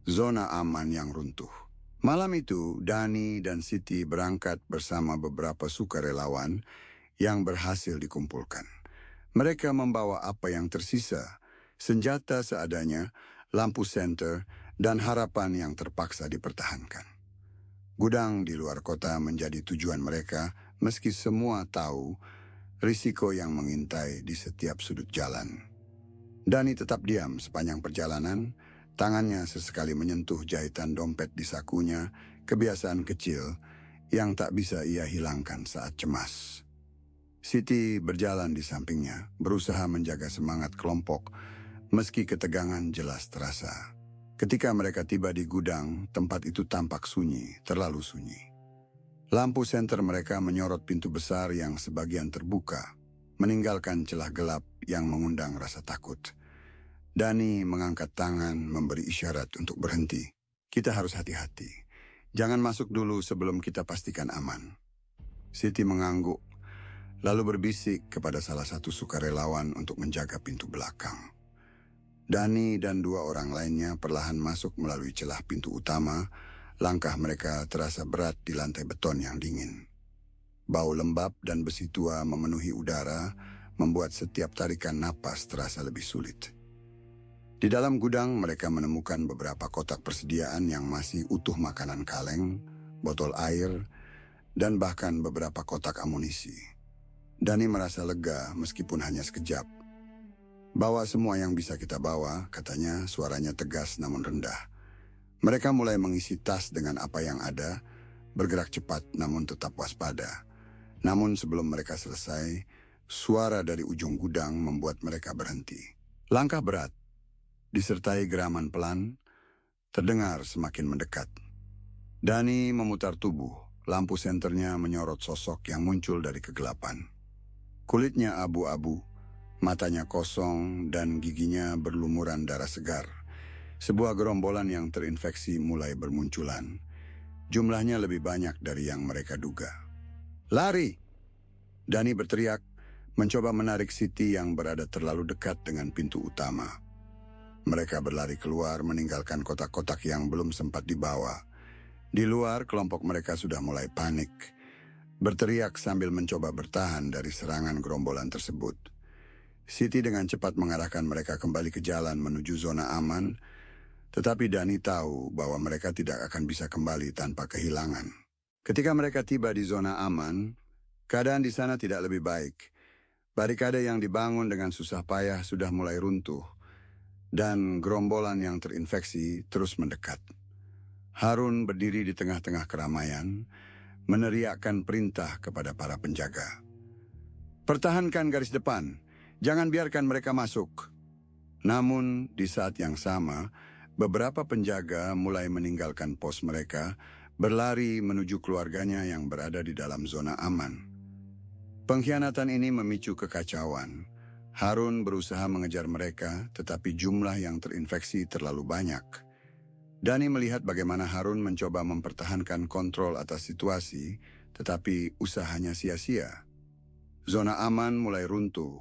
Zona aman yang runtuh. Malam itu, Dani dan Siti berangkat bersama beberapa sukarelawan yang berhasil dikumpulkan. Mereka membawa apa yang tersisa, senjata seadanya, lampu senter, dan harapan yang terpaksa dipertahankan. Gudang di luar kota menjadi tujuan mereka, meski semua tahu risiko yang mengintai di setiap sudut jalan. Dani tetap diam sepanjang perjalanan, tangannya sesekali menyentuh jahitan dompet di sakunya, kebiasaan kecil yang tak bisa ia hilangkan saat cemas. Siti berjalan di sampingnya, berusaha menjaga semangat kelompok, meski ketegangan jelas terasa. Ketika mereka tiba di gudang, tempat itu tampak sunyi, terlalu sunyi. Lampu senter mereka menyorot pintu besar yang sebagian terbuka, meninggalkan celah gelap yang mengundang rasa takut. Dani mengangkat tangan memberi isyarat untuk berhenti. Kita harus hati-hati. Jangan masuk dulu sebelum kita pastikan aman. Siti mengangguk, lalu berbisik kepada salah satu sukarelawan untuk menjaga pintu belakang. Dani dan dua orang lainnya perlahan masuk melalui celah pintu utama. Langkah mereka terasa berat di lantai beton yang dingin. Bau lembab dan besi tua memenuhi udara, membuat setiap tarikan napas terasa lebih sulit. Di dalam gudang mereka menemukan beberapa kotak persediaan yang masih utuh makanan kaleng, botol air, dan bahkan beberapa kotak amunisi. Dani merasa lega meskipun hanya sekejap. Bawa semua yang bisa kita bawa, katanya, suaranya tegas namun rendah. Mereka mulai mengisi tas dengan apa yang ada, bergerak cepat namun tetap waspada. Namun sebelum mereka selesai, suara dari ujung gudang membuat mereka berhenti. Langkah berat, disertai geraman pelan, terdengar semakin mendekat. Dani memutar tubuh, lampu senternya menyorot sosok yang muncul dari kegelapan. Kulitnya abu-abu, matanya kosong dan giginya berlumuran darah segar. Sebuah gerombolan yang terinfeksi mulai bermunculan. Jumlahnya lebih banyak dari yang mereka duga. Lari! Dani berteriak, mencoba menarik Siti yang berada terlalu dekat dengan pintu utama. Mereka berlari keluar meninggalkan kotak-kotak yang belum sempat dibawa. Di luar, kelompok mereka sudah mulai panik, berteriak sambil mencoba bertahan dari serangan gerombolan tersebut. Siti dengan cepat mengarahkan mereka kembali ke jalan menuju zona aman, tetapi Dani tahu bahwa mereka tidak akan bisa kembali tanpa kehilangan. Ketika mereka tiba di zona aman, keadaan di sana tidak lebih baik. Barikade yang dibangun dengan susah payah sudah mulai runtuh, dan gerombolan yang terinfeksi terus mendekat. Harun berdiri di tengah-tengah keramaian, meneriakkan perintah kepada para penjaga. Pertahankan garis depan, jangan biarkan mereka masuk. Namun, di saat yang sama, beberapa penjaga mulai meninggalkan pos mereka, berlari menuju keluarganya yang berada di dalam zona aman. Pengkhianatan ini memicu kekacauan. Harun berusaha mengejar mereka, tetapi jumlah yang terinfeksi terlalu banyak. Dani melihat bagaimana Harun mencoba mempertahankan kontrol atas situasi, tetapi usahanya sia-sia. Zona aman mulai runtuh.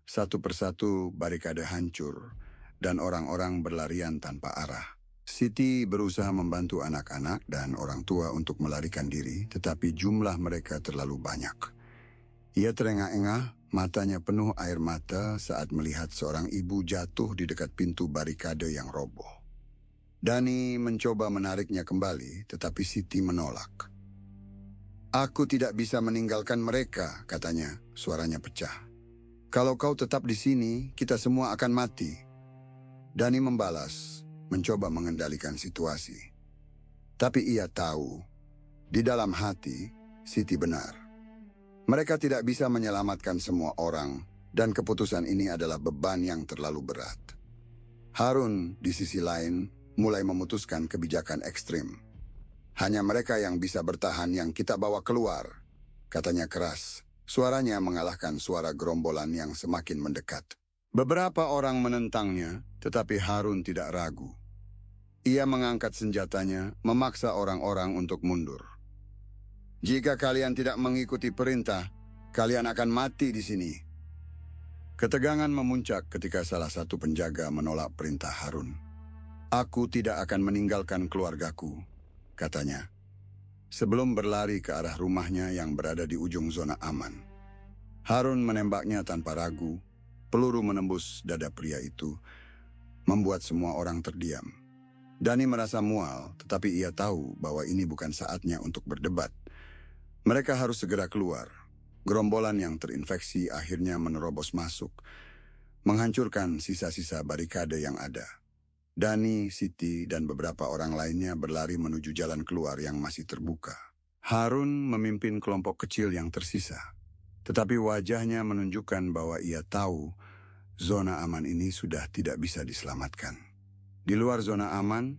Satu persatu barikade hancur, dan orang-orang berlarian tanpa arah. Siti berusaha membantu anak-anak dan orang tua untuk melarikan diri, tetapi jumlah mereka terlalu banyak. Ia terengah-engah, matanya penuh air mata saat melihat seorang ibu jatuh di dekat pintu barikade yang roboh. Dani mencoba menariknya kembali, tetapi Siti menolak. "Aku tidak bisa meninggalkan mereka," katanya, suaranya pecah. "Kalau kau tetap di sini, kita semua akan mati." Dani membalas, mencoba mengendalikan situasi. Tapi ia tahu, di dalam hati, Siti benar. Mereka tidak bisa menyelamatkan semua orang, dan keputusan ini adalah beban yang terlalu berat. Harun, di sisi lain, mulai memutuskan kebijakan ekstrim. "Hanya mereka yang bisa bertahan yang kita bawa keluar," katanya keras. Suaranya mengalahkan suara gerombolan yang semakin mendekat. Beberapa orang menentangnya, tetapi Harun tidak ragu. Ia mengangkat senjatanya, memaksa orang-orang untuk mundur. "Jika kalian tidak mengikuti perintah, Kalian akan mati di sini. Ketegangan memuncak ketika salah satu penjaga menolak perintah Harun. Aku tidak akan meninggalkan keluargaku, katanya, sebelum berlari ke arah rumahnya yang berada di ujung zona aman. Harun menembaknya tanpa ragu. Peluru menembus dada pria itu, membuat semua orang terdiam. Dani merasa mual, tetapi ia tahu bahwa ini bukan saatnya untuk berdebat. Mereka harus segera keluar. Gerombolan yang terinfeksi akhirnya menerobos masuk, menghancurkan sisa-sisa barikade yang ada. Dani, Siti, dan beberapa orang lainnya berlari menuju jalan keluar yang masih terbuka. Harun memimpin kelompok kecil yang tersisa, tetapi wajahnya menunjukkan bahwa ia tahu zona aman ini sudah tidak bisa diselamatkan. Di luar zona aman,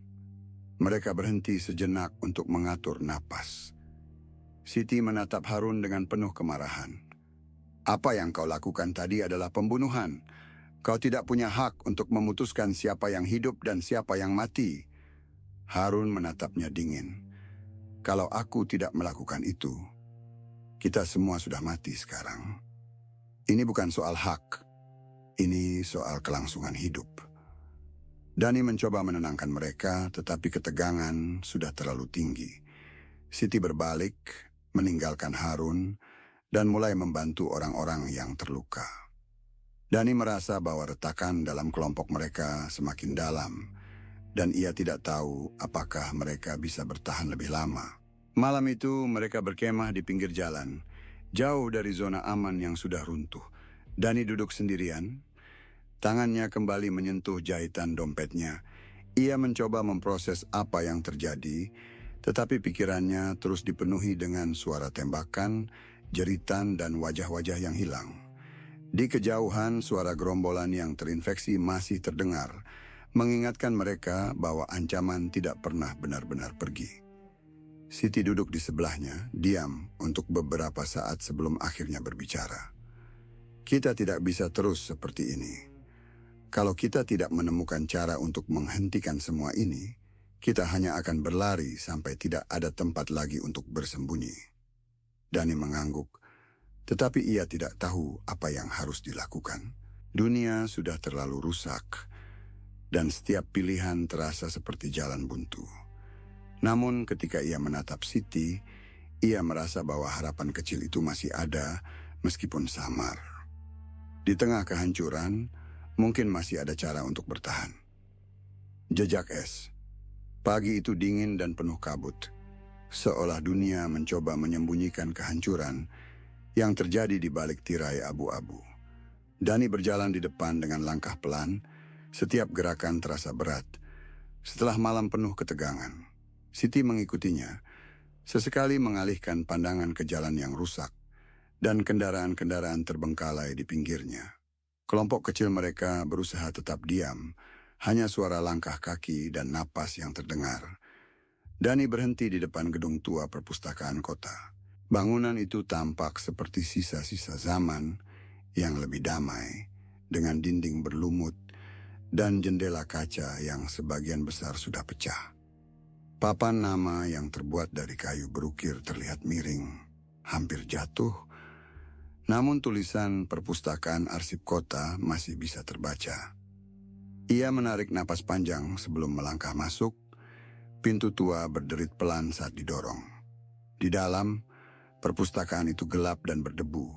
mereka berhenti sejenak untuk mengatur napas. Siti menatap Harun dengan penuh kemarahan. Apa yang kau lakukan tadi adalah pembunuhan. Kau tidak punya hak untuk memutuskan siapa yang hidup dan siapa yang mati. Harun menatapnya dingin. Kalau aku tidak melakukan itu, kita semua sudah mati sekarang. Ini bukan soal hak. Ini soal kelangsungan hidup. Dani mencoba menenangkan mereka, tetapi ketegangan sudah terlalu tinggi. Siti berbalik, meninggalkan Harun, dan mulai membantu orang-orang yang terluka. Dani merasa bahwa retakan dalam kelompok mereka semakin dalam, dan ia tidak tahu apakah mereka bisa bertahan lebih lama. Malam itu mereka berkemah di pinggir jalan, jauh dari zona aman yang sudah runtuh. Dani duduk sendirian. Tangannya kembali menyentuh jahitan dompetnya. Ia mencoba memproses apa yang terjadi, tetapi pikirannya terus dipenuhi dengan suara tembakan, jeritan, dan wajah-wajah yang hilang. Di kejauhan, suara gerombolan yang terinfeksi masih terdengar, mengingatkan mereka bahwa ancaman tidak pernah benar-benar pergi. Siti duduk di sebelahnya, diam untuk beberapa saat sebelum akhirnya berbicara. Kita tidak bisa terus seperti ini. Kalau kita tidak menemukan cara untuk menghentikan semua ini, kita hanya akan berlari sampai tidak ada tempat lagi untuk bersembunyi. Dani mengangguk, tetapi ia tidak tahu apa yang harus dilakukan. Dunia sudah terlalu rusak, dan setiap pilihan terasa seperti jalan buntu. Namun ketika ia menatap Siti, ia merasa bahwa harapan kecil itu masih ada, meskipun samar. Di tengah kehancuran, mungkin masih ada cara untuk bertahan. Jejak es. Pagi itu dingin dan penuh kabut. Seolah dunia mencoba menyembunyikan kehancuran yang terjadi di balik tirai abu-abu. Dani berjalan di depan dengan langkah pelan. Setiap gerakan terasa berat. Setelah malam penuh ketegangan, Siti mengikutinya, sesekali mengalihkan pandangan ke jalan yang rusak dan kendaraan-kendaraan terbengkalai di pinggirnya. Kelompok kecil mereka berusaha tetap diam, hanya suara langkah kaki dan napas yang terdengar. Dani berhenti di depan gedung tua perpustakaan kota. Bangunan itu tampak seperti sisa-sisa zaman yang lebih damai, dengan dinding berlumut dan jendela kaca yang sebagian besar sudah pecah. Papan nama yang terbuat dari kayu berukir terlihat miring, hampir jatuh. Namun tulisan perpustakaan arsip kota masih bisa terbaca. Ia menarik napas panjang sebelum melangkah masuk. Pintu tua berderit pelan saat didorong. Di dalam, perpustakaan itu gelap dan berdebu.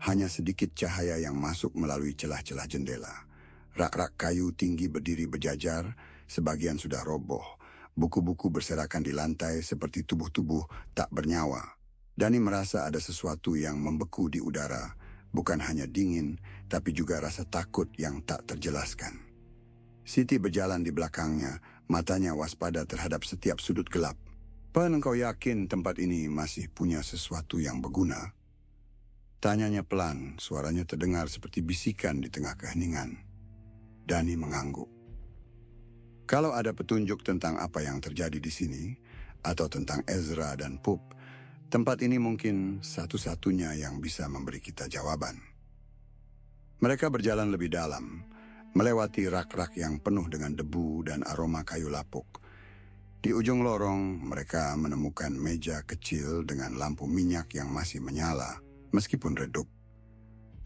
Hanya sedikit cahaya yang masuk melalui celah-celah jendela. Rak-rak kayu tinggi berdiri berjajar, sebagian sudah roboh. Buku-buku berserakan di lantai seperti tubuh-tubuh tak bernyawa. Dani merasa ada sesuatu yang membeku di udara, bukan hanya dingin, tapi juga rasa takut yang tak terjelaskan. Siti berjalan di belakangnya, matanya waspada terhadap setiap sudut gelap. "Pan, engkau yakin tempat ini masih punya sesuatu yang berguna?" Tanyanya pelan, suaranya terdengar seperti bisikan di tengah keheningan. Dani mengangguk. Kalau ada petunjuk tentang apa yang terjadi di sini, atau tentang Ezra dan Pup, tempat ini mungkin satu-satunya yang bisa memberi kita jawaban. Mereka berjalan lebih dalam, melewati rak-rak yang penuh dengan debu dan aroma kayu lapuk. Di ujung lorong, mereka menemukan meja kecil dengan lampu minyak yang masih menyala. meskipun redup.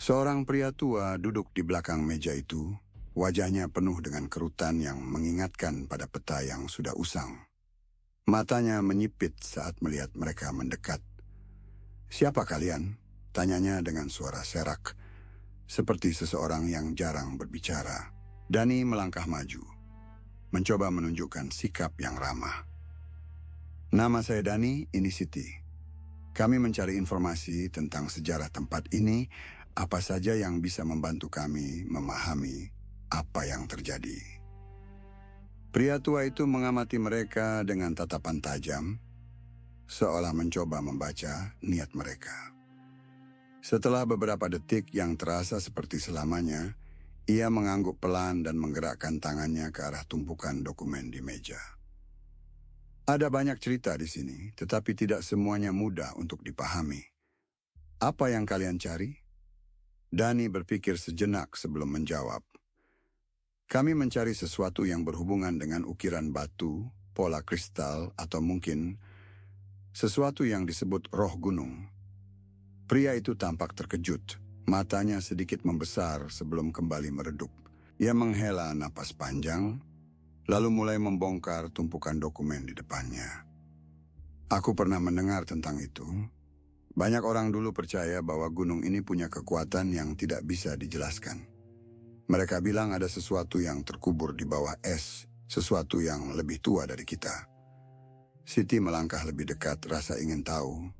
Seorang pria tua duduk di belakang meja itu, wajahnya penuh dengan kerutan yang mengingatkan pada peta yang sudah usang. Matanya menyipit saat melihat mereka mendekat. "Siapa kalian?" tanyanya dengan suara serak, seperti seseorang yang jarang berbicara. Dani melangkah maju, mencoba menunjukkan sikap yang ramah. "Nama saya Dani, ini Siti. Kami mencari informasi tentang sejarah tempat ini, apa saja yang bisa membantu kami memahami apa yang terjadi." Pria tua itu mengamati mereka dengan tatapan tajam, seolah mencoba membaca niat mereka. Setelah beberapa detik yang terasa seperti selamanya, ia mengangguk pelan dan menggerakkan tangannya ke arah tumpukan dokumen di meja. "Ada banyak cerita di sini, tetapi tidak semuanya mudah untuk dipahami. Apa yang kalian cari?" Dani berpikir sejenak sebelum menjawab. "Kami mencari sesuatu yang berhubungan dengan ukiran batu, pola kristal, atau mungkin sesuatu yang disebut roh gunung." Pria itu tampak terkejut, matanya sedikit membesar sebelum kembali meredup. Ia menghela napas panjang, lalu mulai membongkar tumpukan dokumen di depannya. "Aku pernah mendengar tentang itu. Banyak orang dulu percaya bahwa gunung ini punya kekuatan yang tidak bisa dijelaskan. Mereka bilang ada sesuatu yang terkubur di bawah es, sesuatu yang lebih tua dari kita." Siti melangkah lebih dekat, rasa ingin tahu,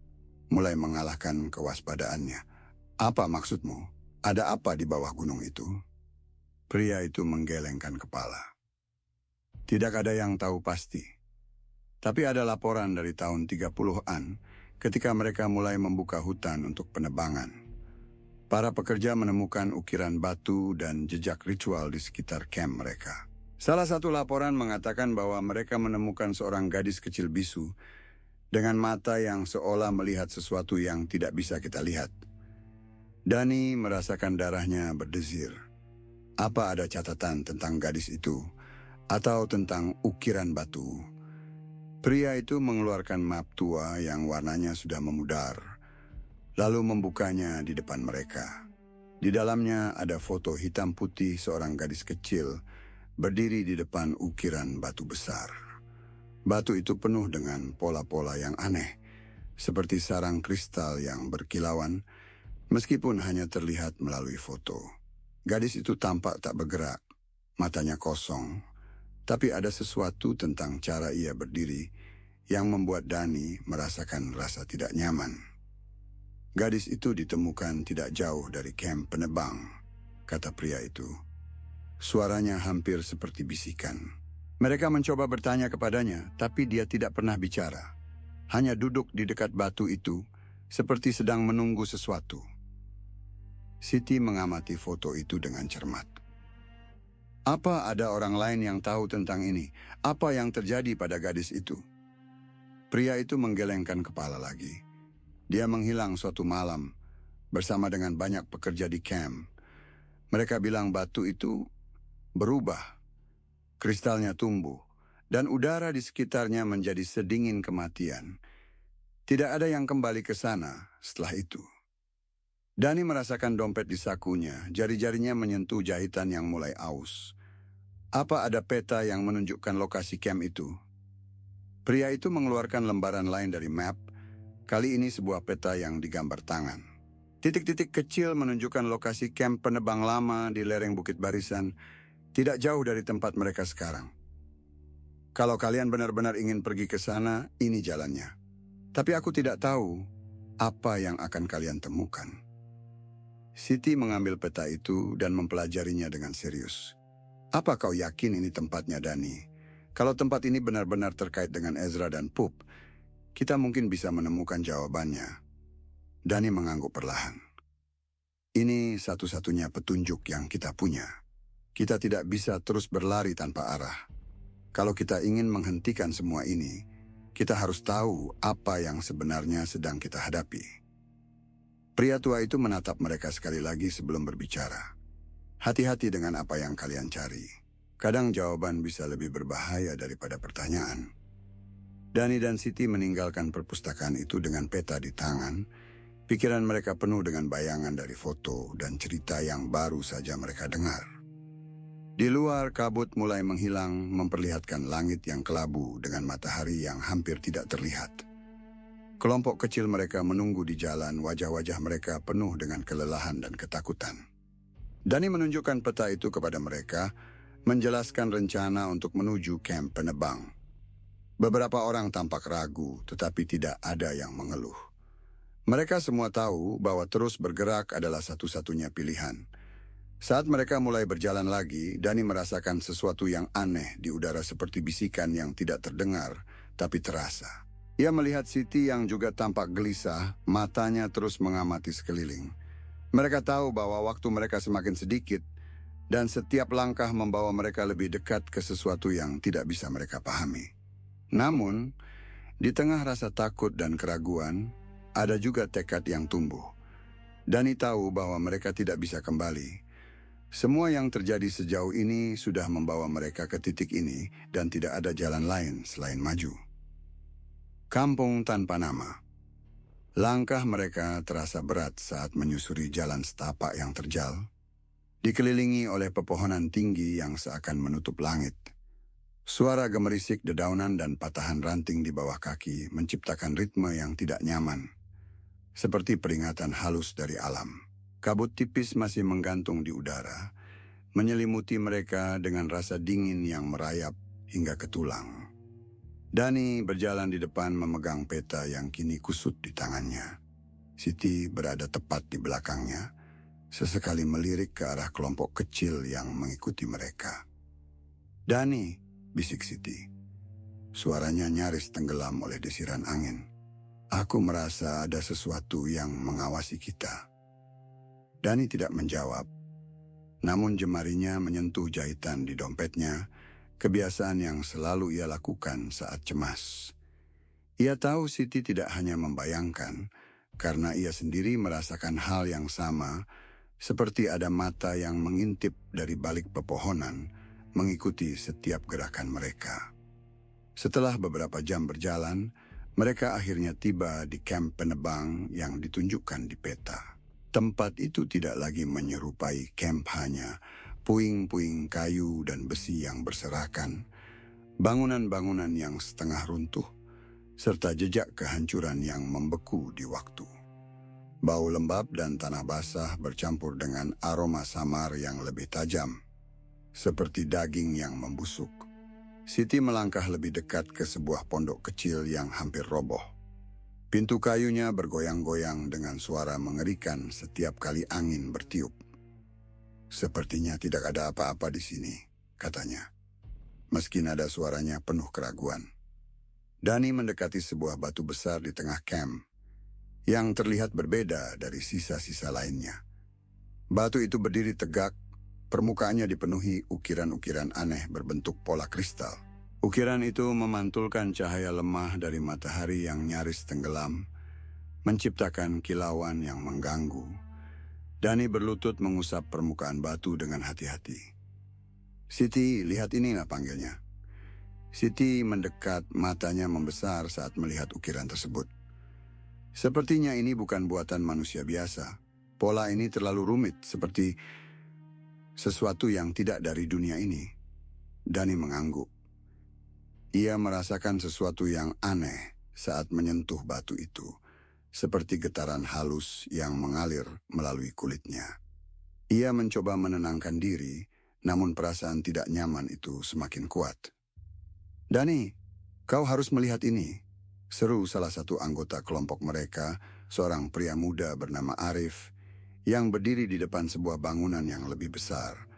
mulai mengalahkan kewaspadaannya. "Apa maksudmu? Ada apa di bawah gunung itu?" Pria itu menggelengkan kepala. "Tidak ada yang tahu pasti. Tapi ada laporan dari tahun 30-an ketika mereka mulai membuka hutan untuk penebangan. Para pekerja menemukan ukiran batu dan jejak ritual di sekitar kamp mereka. Salah satu laporan mengatakan bahwa mereka menemukan seorang gadis kecil bisu dengan mata yang seolah melihat sesuatu yang tidak bisa kita lihat." Dani merasakan darahnya berdesir. Apa ada catatan tentang gadis itu atau tentang ukiran batu? Pria itu mengeluarkan map tua yang warnanya sudah memudar, lalu membukanya di depan mereka. Di dalamnya ada foto hitam putih seorang gadis kecil berdiri di depan ukiran batu besar. Batu itu penuh dengan pola-pola yang aneh, seperti sarang kristal yang berkilauan, meskipun hanya terlihat melalui foto. Gadis itu tampak tak bergerak, matanya kosong, tapi ada sesuatu tentang cara ia berdiri yang membuat Dani merasakan rasa tidak nyaman. "Gadis itu ditemukan tidak jauh dari kamp penebang," kata pria itu. Suaranya hampir seperti bisikan. Mereka mencoba bertanya kepadanya, tapi dia tidak pernah bicara. Hanya duduk di dekat batu itu, seperti sedang menunggu sesuatu. Siti mengamati foto itu dengan cermat. "Apa ada orang lain yang tahu tentang ini? Apa yang terjadi pada gadis itu?" Pria itu menggelengkan kepala lagi. Dia menghilang suatu malam bersama dengan banyak pekerja di kamp. Mereka bilang batu itu berubah, kristalnya tumbuh, dan udara di sekitarnya menjadi sedingin kematian. Tidak ada yang kembali ke sana setelah itu. Dani merasakan dompet di sakunya, jari-jarinya menyentuh jahitan yang mulai aus. "Apa ada peta yang menunjukkan lokasi kamp itu?" Pria itu mengeluarkan lembaran lain dari map, kali ini sebuah peta yang digambar tangan. Titik-titik kecil menunjukkan lokasi kamp penebang lama di lereng Bukit Barisan, tidak jauh dari tempat mereka sekarang. "Kalau kalian benar-benar ingin pergi ke sana, ini jalannya. Tapi aku tidak tahu apa yang akan kalian temukan." Siti mengambil peta itu dan mempelajarinya dengan serius. "Apa kau yakin ini tempatnya, Dani? Kalau tempat ini benar-benar terkait dengan Ezra dan Pup, kita mungkin bisa menemukan jawabannya." Dani mengangguk perlahan. "Ini satu-satunya petunjuk yang kita punya. Kita tidak bisa terus berlari tanpa arah. Kalau kita ingin menghentikan semua ini, kita harus tahu apa yang sebenarnya sedang kita hadapi." Pria tua itu menatap mereka sekali lagi sebelum berbicara. "Hati-hati dengan apa yang kalian cari. Kadang jawaban bisa lebih berbahaya daripada pertanyaan." Dani dan Siti meninggalkan perpustakaan itu dengan peta di tangan, Pikiran mereka penuh dengan bayangan dari foto dan cerita yang baru saja mereka dengar. Di luar, kabut mulai menghilang, memperlihatkan langit yang kelabu dengan matahari yang hampir tidak terlihat. Kelompok kecil mereka menunggu di jalan, wajah-wajah mereka penuh dengan kelelahan dan ketakutan. Dani menunjukkan peta itu kepada mereka, menjelaskan rencana untuk menuju kamp penebang. Beberapa orang tampak ragu, tetapi tidak ada yang mengeluh. Mereka semua tahu bahwa terus bergerak adalah satu-satunya pilihan. Saat mereka mulai berjalan lagi, Dani merasakan sesuatu yang aneh di udara seperti bisikan yang tidak terdengar, tapi terasa. Ia melihat Siti yang juga tampak gelisah, matanya terus mengamati sekeliling. Mereka tahu bahwa waktu mereka semakin sedikit, dan setiap langkah membawa mereka lebih dekat ke sesuatu yang tidak bisa mereka pahami. Namun, di tengah rasa takut dan keraguan, ada juga tekad yang tumbuh. Dani tahu bahwa mereka tidak bisa kembali. Semua yang terjadi sejauh ini sudah membawa mereka ke titik ini dan tidak ada jalan lain selain maju. Kampung tanpa nama. Langkah mereka terasa berat saat menyusuri jalan setapak yang terjal, dikelilingi oleh pepohonan tinggi yang seakan menutup langit. Suara gemerisik dedaunan dan patahan ranting di bawah kaki menciptakan ritme yang tidak nyaman, seperti peringatan halus dari alam. Kabut tipis masih menggantung di udara, menyelimuti mereka dengan rasa dingin yang merayap hingga ke tulang. Dani berjalan di depan memegang peta yang kini kusut di tangannya. Siti berada tepat di belakangnya, sesekali melirik ke arah kelompok kecil yang mengikuti mereka. "Dani," bisik Siti. Suaranya nyaris tenggelam oleh desiran angin. "Aku merasa ada sesuatu yang mengawasi kita." Dani tidak menjawab, namun jemarinya menyentuh jahitan di dompetnya, kebiasaan yang selalu ia lakukan saat cemas. Ia tahu Siti tidak hanya membayangkan, karena ia sendiri merasakan hal yang sama, seperti ada mata yang mengintip dari balik pepohonan, mengikuti setiap gerakan mereka. Setelah beberapa jam berjalan, mereka akhirnya tiba di kamp penebang yang ditunjukkan di peta. Tempat itu tidak lagi menyerupai kamp hanya puing-puing kayu dan besi yang berserakan, bangunan-bangunan yang setengah runtuh, serta jejak kehancuran yang membeku di waktu. Bau lembab dan tanah basah bercampur dengan aroma samar yang lebih tajam, seperti daging yang membusuk. Siti melangkah lebih dekat ke sebuah pondok kecil yang hampir roboh. Pintu kayunya bergoyang-goyang dengan suara mengerikan setiap kali angin bertiup. "Sepertinya tidak ada apa-apa di sini," katanya. Meski nada suaranya penuh keraguan. Dani mendekati sebuah batu besar di tengah kamp, yang terlihat berbeda dari sisa-sisa lainnya. Batu itu berdiri tegak, permukaannya dipenuhi ukiran-ukiran aneh berbentuk pola kristal. Ukiran itu memantulkan cahaya lemah dari matahari yang nyaris tenggelam, menciptakan kilauan yang mengganggu. Dani berlutut mengusap permukaan batu dengan hati-hati. "Siti, lihat ini," panggilnya. Siti mendekat, matanya membesar saat melihat ukiran tersebut. Sepertinya ini bukan buatan manusia biasa. Pola ini terlalu rumit, seperti sesuatu yang tidak dari dunia ini. Dani mengangguk. Ia merasakan sesuatu yang aneh saat menyentuh batu itu, seperti getaran halus yang mengalir melalui kulitnya. Ia mencoba menenangkan diri, namun perasaan tidak nyaman itu semakin kuat. "Dani, kau harus melihat ini," seru salah satu anggota kelompok mereka, seorang pria muda bernama Arif, yang berdiri di depan sebuah bangunan yang lebih besar.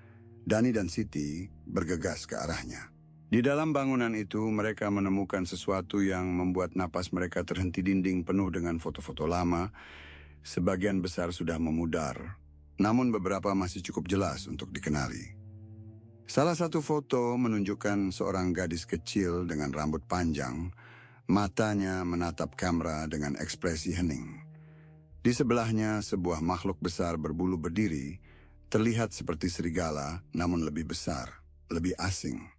Dani dan Siti bergegas ke arahnya. Di dalam bangunan itu, mereka menemukan sesuatu yang membuat napas mereka terhenti. Dinding penuh dengan foto-foto lama, sebagian besar sudah memudar, namun beberapa masih cukup jelas untuk dikenali. Salah satu foto menunjukkan seorang gadis kecil dengan rambut panjang, matanya menatap kamera dengan ekspresi hening. Di sebelahnya, sebuah makhluk besar berbulu berdiri, terlihat seperti serigala, namun lebih besar, lebih asing.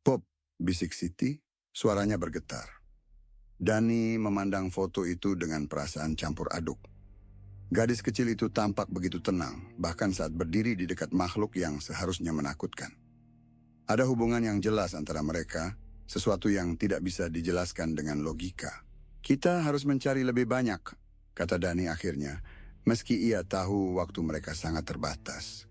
"Pop," bisik Siti, suaranya bergetar. Dani memandang foto itu dengan perasaan campur aduk. Gadis kecil itu tampak begitu tenang, bahkan saat berdiri di dekat makhluk yang seharusnya menakutkan. Ada hubungan yang jelas antara mereka, sesuatu yang tidak bisa dijelaskan dengan logika. Kita harus mencari lebih banyak, kata Dani akhirnya, meski ia tahu waktu mereka sangat terbatas.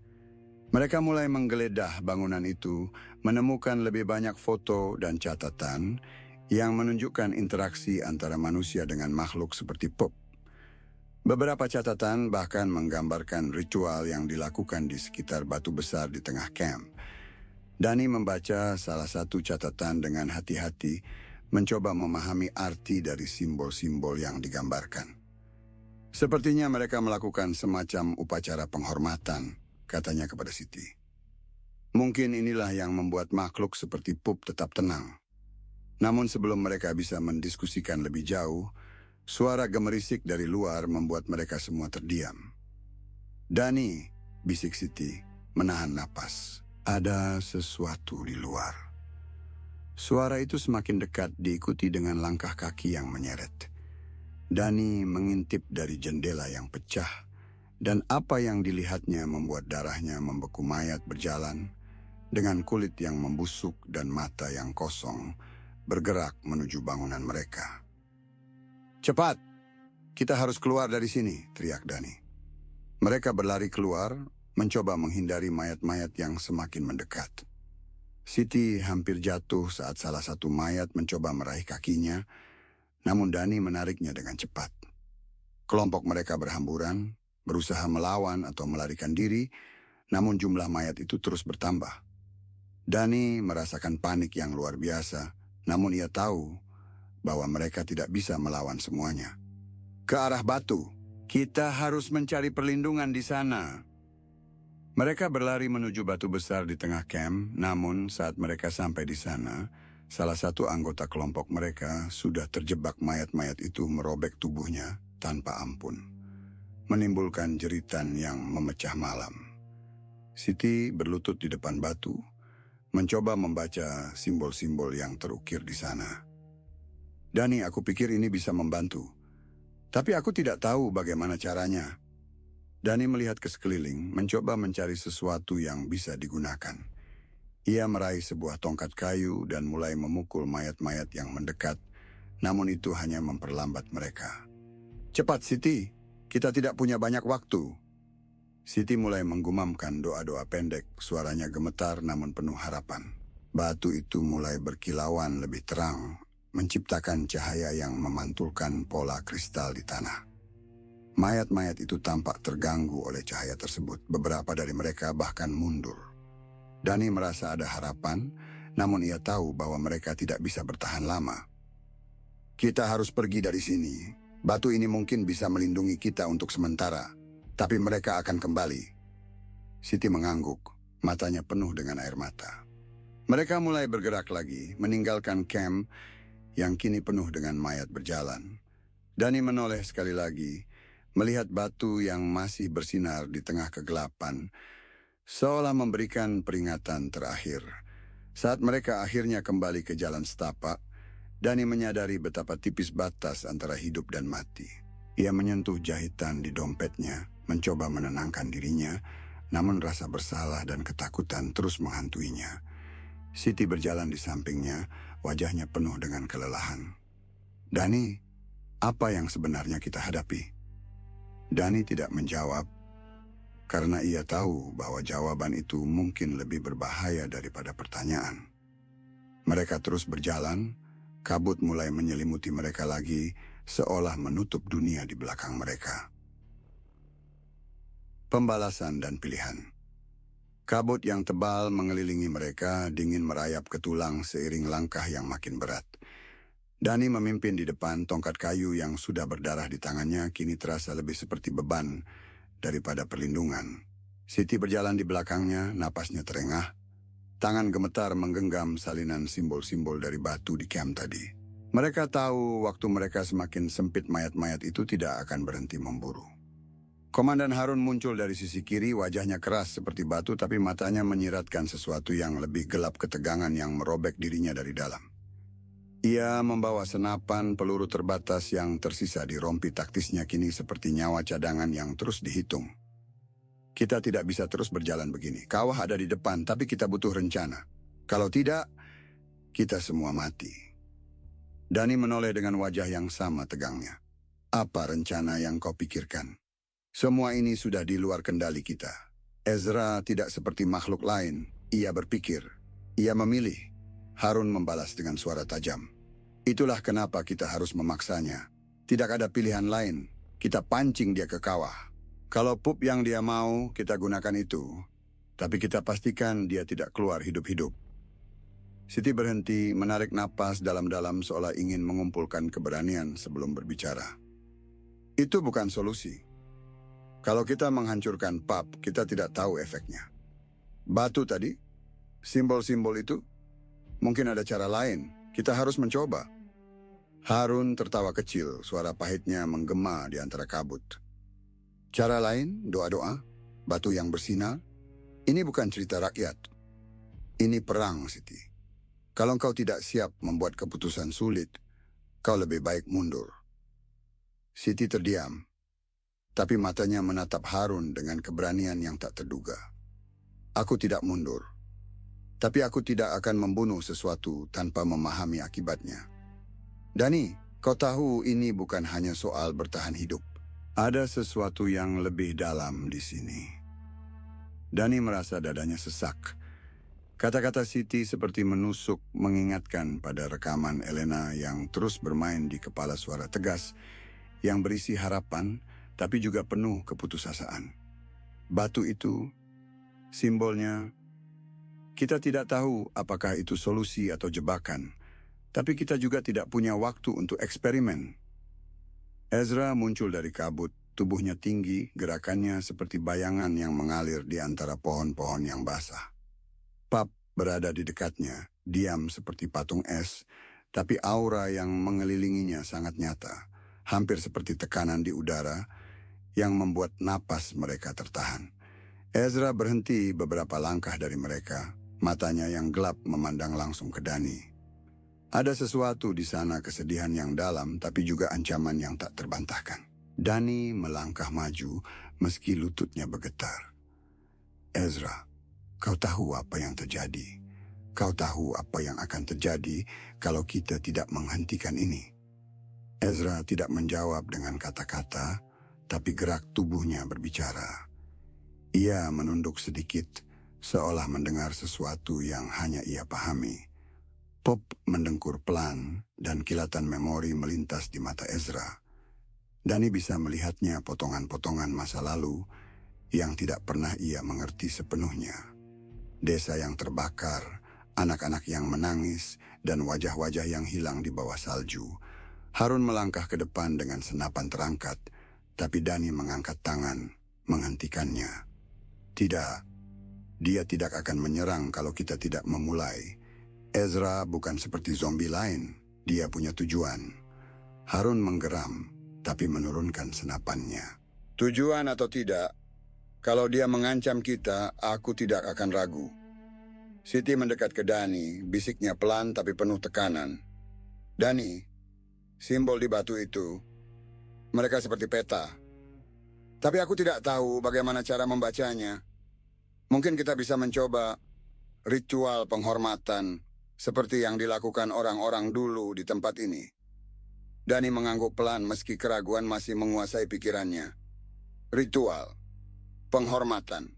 Mereka mulai menggeledah bangunan itu, menemukan lebih banyak foto dan catatan yang menunjukkan interaksi antara manusia dengan makhluk seperti Pup. Beberapa catatan bahkan menggambarkan ritual yang dilakukan di sekitar batu besar di tengah camp. Dani membaca salah satu catatan dengan hati-hati, mencoba memahami arti dari simbol-simbol yang digambarkan. Sepertinya mereka melakukan semacam upacara penghormatan, katanya kepada Siti. Mungkin inilah yang membuat makhluk seperti Pup tetap tenang. Namun sebelum mereka bisa mendiskusikan lebih jauh, suara gemerisik dari luar membuat mereka semua terdiam. Dani, bisik Siti, menahan napas. Ada sesuatu di luar. Suara itu semakin dekat diikuti dengan langkah kaki yang menyeret. Dani mengintip dari jendela yang pecah, dan apa yang dilihatnya membuat darahnya membeku. Mayat berjalan, dengan kulit yang membusuk dan mata yang kosong, bergerak menuju bangunan mereka. "Cepat, kita harus keluar dari sini," teriak Dani. Mereka berlari keluar, mencoba menghindari mayat-mayat yang semakin mendekat. Siti hampir jatuh saat salah satu mayat mencoba meraih kakinya, namun Dani menariknya dengan cepat. Kelompok mereka berhamburan, berusaha melawan atau melarikan diri, namun jumlah mayat itu terus bertambah. Dani merasakan panik yang luar biasa, namun ia tahu bahwa mereka tidak bisa melawan semuanya. "Ke arah batu, kita harus mencari perlindungan di sana." Mereka berlari menuju batu besar di tengah camp, namun saat mereka sampai di sana, salah satu anggota kelompok mereka sudah terjebak. Mayat-mayat itu merobek tubuhnya tanpa ampun, menimbulkan jeritan yang memecah malam. Siti berlutut di depan batu, mencoba membaca simbol-simbol yang terukir di sana. "Dani, aku pikir ini bisa membantu, tapi aku tidak tahu bagaimana caranya." Dani melihat ke sekeliling, mencoba mencari sesuatu yang bisa digunakan. Ia meraih sebuah tongkat kayu dan mulai memukul mayat-mayat yang mendekat, namun itu hanya memperlambat mereka. "Cepat, Siti, kita tidak punya banyak waktu." Siti mulai menggumamkan doa-doa pendek, suaranya gemetar namun penuh harapan. Batu itu mulai berkilauan lebih terang, menciptakan cahaya yang memantulkan pola kristal di tanah. Mayat-mayat itu tampak terganggu oleh cahaya tersebut. Beberapa dari mereka bahkan mundur. Dani merasa ada harapan, namun ia tahu bahwa mereka tidak bisa bertahan lama. "Kita harus pergi dari sini. Batu ini mungkin bisa melindungi kita untuk sementara, tapi mereka akan kembali." Siti mengangguk, matanya penuh dengan air mata. Mereka mulai bergerak lagi, meninggalkan camp yang kini penuh dengan mayat berjalan. Dani menoleh sekali lagi, melihat batu yang masih bersinar di tengah kegelapan, seolah memberikan peringatan terakhir. Saat mereka akhirnya kembali ke jalan setapak, Dani menyadari betapa tipis batas antara hidup dan mati. Ia menyentuh jahitan di dompetnya, mencoba menenangkan dirinya, namun rasa bersalah dan ketakutan terus menghantuinya. Siti berjalan di sampingnya, wajahnya penuh dengan kelelahan. "Dani, apa yang sebenarnya kita hadapi?" Dani tidak menjawab, karena ia tahu bahwa jawaban itu mungkin lebih berbahaya daripada pertanyaan. Mereka terus berjalan, kabut mulai menyelimuti mereka lagi, seolah menutup dunia di belakang mereka. Pembalasan dan pilihan. Kabut yang tebal mengelilingi mereka, dingin merayap ke tulang seiring langkah yang makin berat. Dani memimpin di depan, tongkat kayu yang sudah berdarah di tangannya kini terasa lebih seperti beban daripada perlindungan. Siti berjalan di belakangnya, napasnya terengah. Tangan gemetar menggenggam salinan simbol-simbol dari batu di camp tadi. Mereka tahu waktu mereka semakin sempit, mayat-mayat itu tidak akan berhenti memburu. Komandan Harun muncul dari sisi kiri, wajahnya keras seperti batu tapi matanya menyiratkan sesuatu yang lebih gelap, ketegangan yang merobek dirinya dari dalam. Ia membawa senapan peluru terbatas yang tersisa di rompi taktisnya kini seperti nyawa cadangan yang terus dihitung. Kita tidak bisa terus berjalan begini. Kawah ada di depan, tapi kita butuh rencana. Kalau tidak, kita semua mati. Dani menoleh dengan wajah yang sama tegangnya. Apa rencana yang kau pikirkan? Semua ini sudah di luar kendali kita. Ezra tidak seperti makhluk lain. Ia berpikir. Ia memilih. Harun membalas dengan suara tajam. Itulah kenapa kita harus memaksanya. Tidak ada pilihan lain. Kita pancing dia ke kawah. Kalau pup yang dia mau, kita gunakan itu. Tapi kita pastikan dia tidak keluar hidup-hidup. Siti berhenti, menarik napas dalam-dalam seolah ingin mengumpulkan keberanian sebelum berbicara. Itu bukan solusi. Kalau kita menghancurkan pub, kita tidak tahu efeknya. Batu tadi, simbol-simbol itu, mungkin ada cara lain. Kita harus mencoba. Harun tertawa kecil, suara pahitnya menggema di antara kabut. Cara lain, doa-doa, batu yang bersinar. Ini bukan cerita rakyat. Ini perang, Siti. Kalau kau tidak siap membuat keputusan sulit, kau lebih baik mundur. Siti terdiam, tapi matanya menatap Harun dengan keberanian yang tak terduga. Aku tidak mundur, tapi aku tidak akan membunuh sesuatu tanpa memahami akibatnya. Dani, kau tahu ini bukan hanya soal bertahan hidup. Ada sesuatu yang lebih dalam di sini. Dani merasa dadanya sesak. Kata-kata Siti seperti menusuk mengingatkan pada rekaman Elena yang terus bermain di kepala suara tegas yang berisi harapan tapi juga penuh keputusasaan. Batu itu, simbolnya, kita tidak tahu apakah itu solusi atau jebakan, tapi kita juga tidak punya waktu untuk eksperimen. Ezra muncul dari kabut, tubuhnya tinggi, gerakannya seperti bayangan yang mengalir di antara pohon-pohon yang basah. Pap berada di dekatnya, diam seperti patung es, tapi aura yang mengelilinginya sangat nyata, hampir seperti tekanan di udara yang membuat napas mereka tertahan. Ezra berhenti beberapa langkah dari mereka, matanya yang gelap memandang langsung ke Dani. Ada sesuatu di sana, kesedihan yang dalam, tapi juga ancaman yang tak terbantahkan. Dani melangkah maju meski lututnya bergetar. Ezra, kau tahu apa yang terjadi. Kau tahu apa yang akan terjadi kalau kita tidak menghentikan ini. Ezra tidak menjawab dengan kata-kata, tapi gerak tubuhnya berbicara. Ia menunduk sedikit, seolah mendengar sesuatu yang hanya ia pahami. Pop mendengkur pelan dan kilatan memori melintas di mata Ezra. Dani bisa melihatnya potongan-potongan masa lalu yang tidak pernah ia mengerti sepenuhnya. Desa yang terbakar, anak-anak yang menangis, dan wajah-wajah yang hilang di bawah salju. Harun melangkah ke depan dengan senapan terangkat, tapi Dani mengangkat tangan, menghentikannya. Tidak, dia tidak akan menyerang kalau kita tidak memulai. Ezra bukan seperti zombie lain, dia punya tujuan. Harun menggeram, tapi menurunkan senapannya. Tujuan atau tidak, kalau dia mengancam kita, aku tidak akan ragu. Siti mendekat ke Dani, bisiknya pelan tapi penuh tekanan. Dani, simbol di batu itu, mereka seperti peta. Tapi aku tidak tahu bagaimana cara membacanya. Mungkin kita bisa mencoba ritual penghormatan seperti yang dilakukan orang-orang dulu di tempat ini. Dani mengangguk pelan meski keraguan masih menguasai pikirannya. Ritual, penghormatan.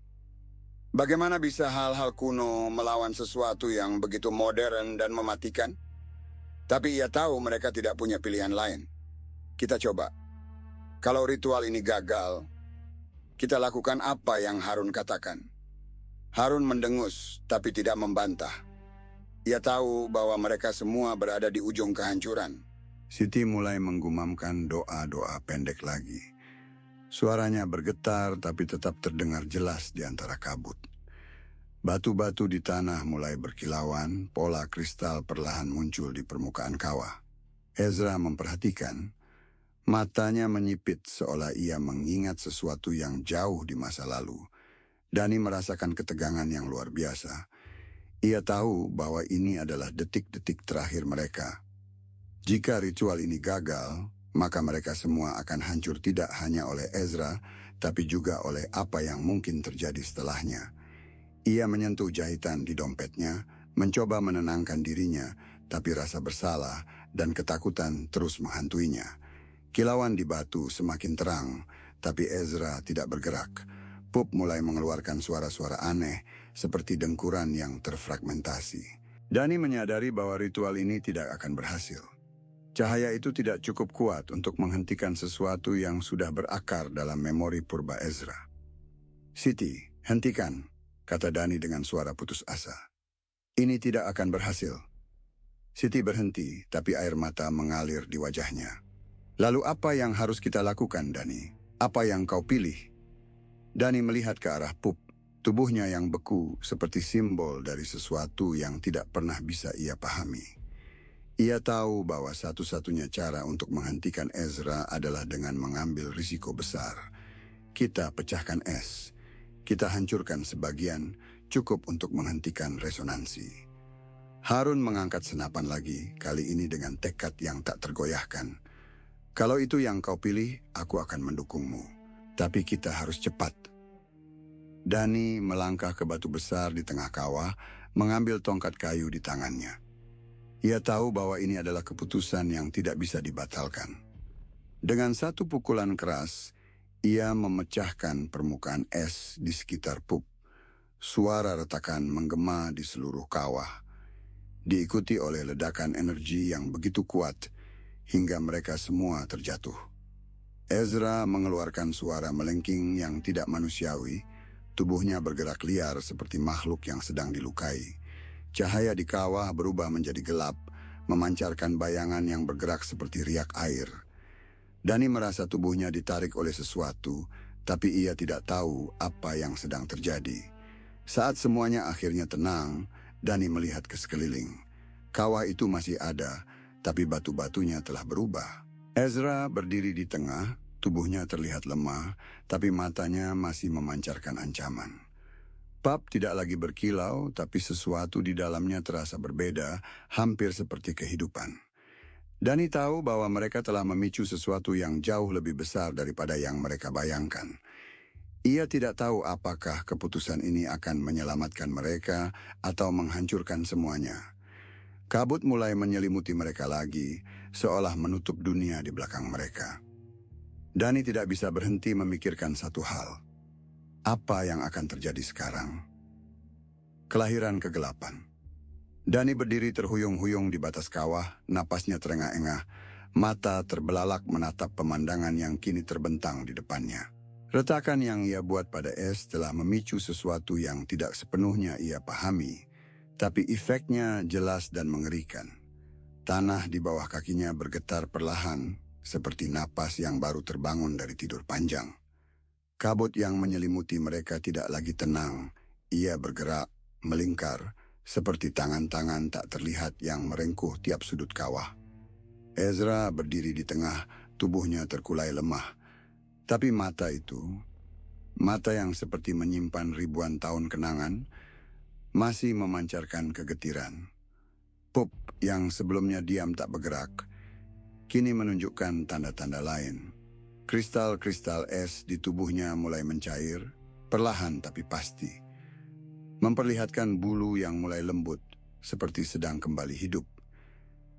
Bagaimana bisa hal-hal kuno melawan sesuatu yang begitu modern dan mematikan? Tapi ia tahu mereka tidak punya pilihan lain. Kita coba. Kalau ritual ini gagal, kita lakukan apa yang Harun katakan. Harun mendengus tapi tidak membantah. Ia tahu bahwa mereka semua berada di ujung kehancuran. Siti mulai menggumamkan doa-doa pendek lagi. Suaranya bergetar tapi tetap terdengar jelas di antara kabut. Batu-batu di tanah mulai berkilauan, pola kristal perlahan muncul di permukaan kawah. Ezra memperhatikan, matanya menyipit seolah ia mengingat sesuatu yang jauh di masa lalu. Dani merasakan ketegangan yang luar biasa. Ia tahu bahwa ini adalah detik-detik terakhir mereka. Jika ritual ini gagal, maka mereka semua akan hancur tidak hanya oleh Ezra, tapi juga oleh apa yang mungkin terjadi setelahnya. Ia menyentuh jahitan di dompetnya, mencoba menenangkan dirinya, tapi rasa bersalah dan ketakutan terus menghantuinya. Kilauan di batu semakin terang, tapi Ezra tidak bergerak. Pup mulai mengeluarkan suara-suara aneh, seperti dengkuran yang terfragmentasi. Dani menyadari bahwa ritual ini tidak akan berhasil. Cahaya itu tidak cukup kuat untuk menghentikan sesuatu yang sudah berakar dalam memori purba Ezra. "Siti, hentikan," kata Dani dengan suara putus asa. "Ini tidak akan berhasil." Siti berhenti, tapi air mata mengalir di wajahnya. "Lalu apa yang harus kita lakukan, Dani? Apa yang kau pilih?" Dani melihat ke arah Pup, tubuhnya yang beku seperti simbol dari sesuatu yang tidak pernah bisa ia pahami. Ia tahu bahwa satu-satunya cara untuk menghentikan Ezra adalah dengan mengambil risiko besar. Kita pecahkan es. Kita hancurkan sebagian, cukup untuk menghentikan resonansi. Harun mengangkat senapan lagi, kali ini dengan tekad yang tak tergoyahkan. "Kalau itu yang kau pilih, aku akan mendukungmu. Tapi kita harus cepat." Dani melangkah ke batu besar di tengah kawah, mengambil tongkat kayu di tangannya. Ia tahu bahwa ini adalah keputusan yang tidak bisa dibatalkan. Dengan satu pukulan keras, ia memecahkan permukaan es di sekitar Pup. Suara retakan menggema di seluruh kawah, diikuti oleh ledakan energi yang begitu kuat hingga mereka semua terjatuh. Ezra mengeluarkan suara melengking yang tidak manusiawi, tubuhnya bergerak liar seperti makhluk yang sedang dilukai. Cahaya di kawah berubah menjadi gelap, memancarkan bayangan yang bergerak seperti riak air. Dani merasa tubuhnya ditarik oleh sesuatu, tapi ia tidak tahu apa yang sedang terjadi. Saat semuanya akhirnya tenang, Dani melihat ke sekeliling. Kawah itu masih ada, tapi batu-batunya telah berubah. Ezra berdiri di tengah, tubuhnya terlihat lemah, tapi matanya masih memancarkan ancaman. Pup tidak lagi berkilau, tapi sesuatu di dalamnya terasa berbeda, hampir seperti kehidupan. Dani tahu bahwa mereka telah memicu sesuatu yang jauh lebih besar daripada yang mereka bayangkan. Ia tidak tahu apakah keputusan ini akan menyelamatkan mereka atau menghancurkan semuanya. Kabut mulai menyelimuti mereka lagi, seolah menutup dunia di belakang mereka. Dani tidak bisa berhenti memikirkan satu hal. Apa yang akan terjadi sekarang? Kelahiran kegelapan. Dani berdiri terhuyung-huyung di batas kawah, napasnya terengah-engah, mata terbelalak menatap pemandangan yang kini terbentang di depannya. Retakan yang ia buat pada es telah memicu sesuatu yang tidak sepenuhnya ia pahami, tapi efeknya jelas dan mengerikan. Tanah di bawah kakinya bergetar perlahan, seperti napas yang baru terbangun dari tidur panjang. Kabut yang menyelimuti mereka tidak lagi tenang. Ia bergerak, melingkar, seperti tangan-tangan tak terlihat yang merengkuh tiap sudut kawah. Ezra berdiri di tengah, tubuhnya terkulai lemah. Tapi mata itu, mata yang seperti menyimpan ribuan tahun kenangan, masih memancarkan kegetiran. Pup yang sebelumnya diam tak bergerak, kini menunjukkan tanda-tanda lain. Kristal-kristal es di tubuhnya mulai mencair, perlahan tapi pasti. Memperlihatkan bulu yang mulai lembut, seperti sedang kembali hidup.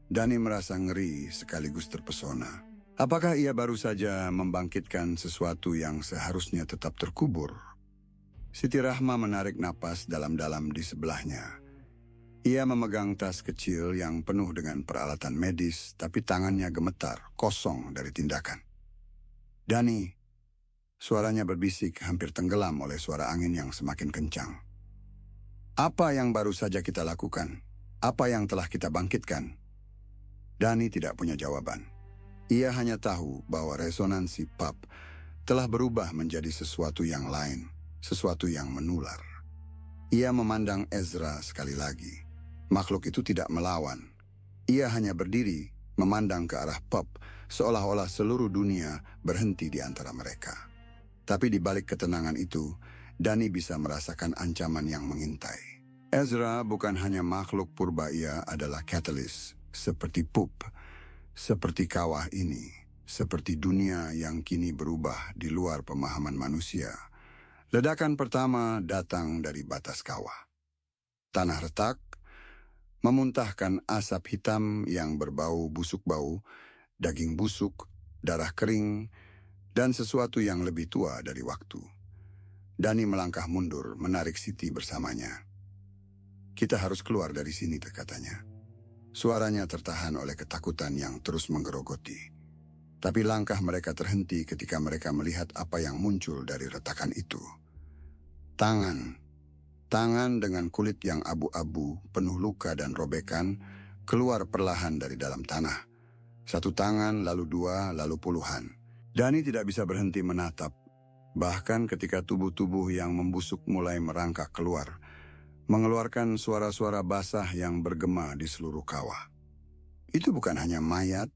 Dani merasa ngeri sekaligus terpesona. Apakah ia baru saja membangkitkan sesuatu yang seharusnya tetap terkubur? Siti Rahma menarik napas dalam-dalam di sebelahnya. Ia memegang tas kecil yang penuh dengan peralatan medis, tapi tangannya gemetar, kosong dari tindakan. "Dani," suaranya berbisik hampir tenggelam oleh suara angin yang semakin kencang. "Apa yang baru saja kita lakukan? Apa yang telah kita bangkitkan?" Dani tidak punya jawaban. Ia hanya tahu bahwa resonansi Pup telah berubah menjadi sesuatu yang lain, sesuatu yang menular. Ia memandang Ezra sekali lagi. Makhluk itu tidak melawan. Ia hanya berdiri, memandang ke arah Pup, seolah-olah seluruh dunia berhenti di antara mereka. Tapi di balik ketenangan itu, Dani bisa merasakan ancaman yang mengintai. Ezra bukan hanya makhluk purba, ia adalah katalis, seperti Pup. Seperti kawah ini, seperti dunia yang kini berubah di luar pemahaman manusia. Ledakan pertama datang dari batas kawah. Tanah retak, memuntahkan asap hitam yang berbau busuk bau, daging busuk, darah kering, dan sesuatu yang lebih tua dari waktu. Dani melangkah mundur, menarik Siti bersamanya. "Kita harus keluar dari sini," katanya. Suaranya tertahan oleh ketakutan yang terus menggerogoti. Tapi langkah mereka terhenti ketika mereka melihat apa yang muncul dari retakan itu. Tangan dengan kulit yang abu-abu, penuh luka dan robekan, keluar perlahan dari dalam tanah. Satu tangan, lalu dua, lalu puluhan. Dani tidak bisa berhenti menatap, bahkan ketika tubuh-tubuh yang membusuk mulai merangkak keluar, mengeluarkan suara-suara basah yang bergema di seluruh kawah. Itu bukan hanya mayat,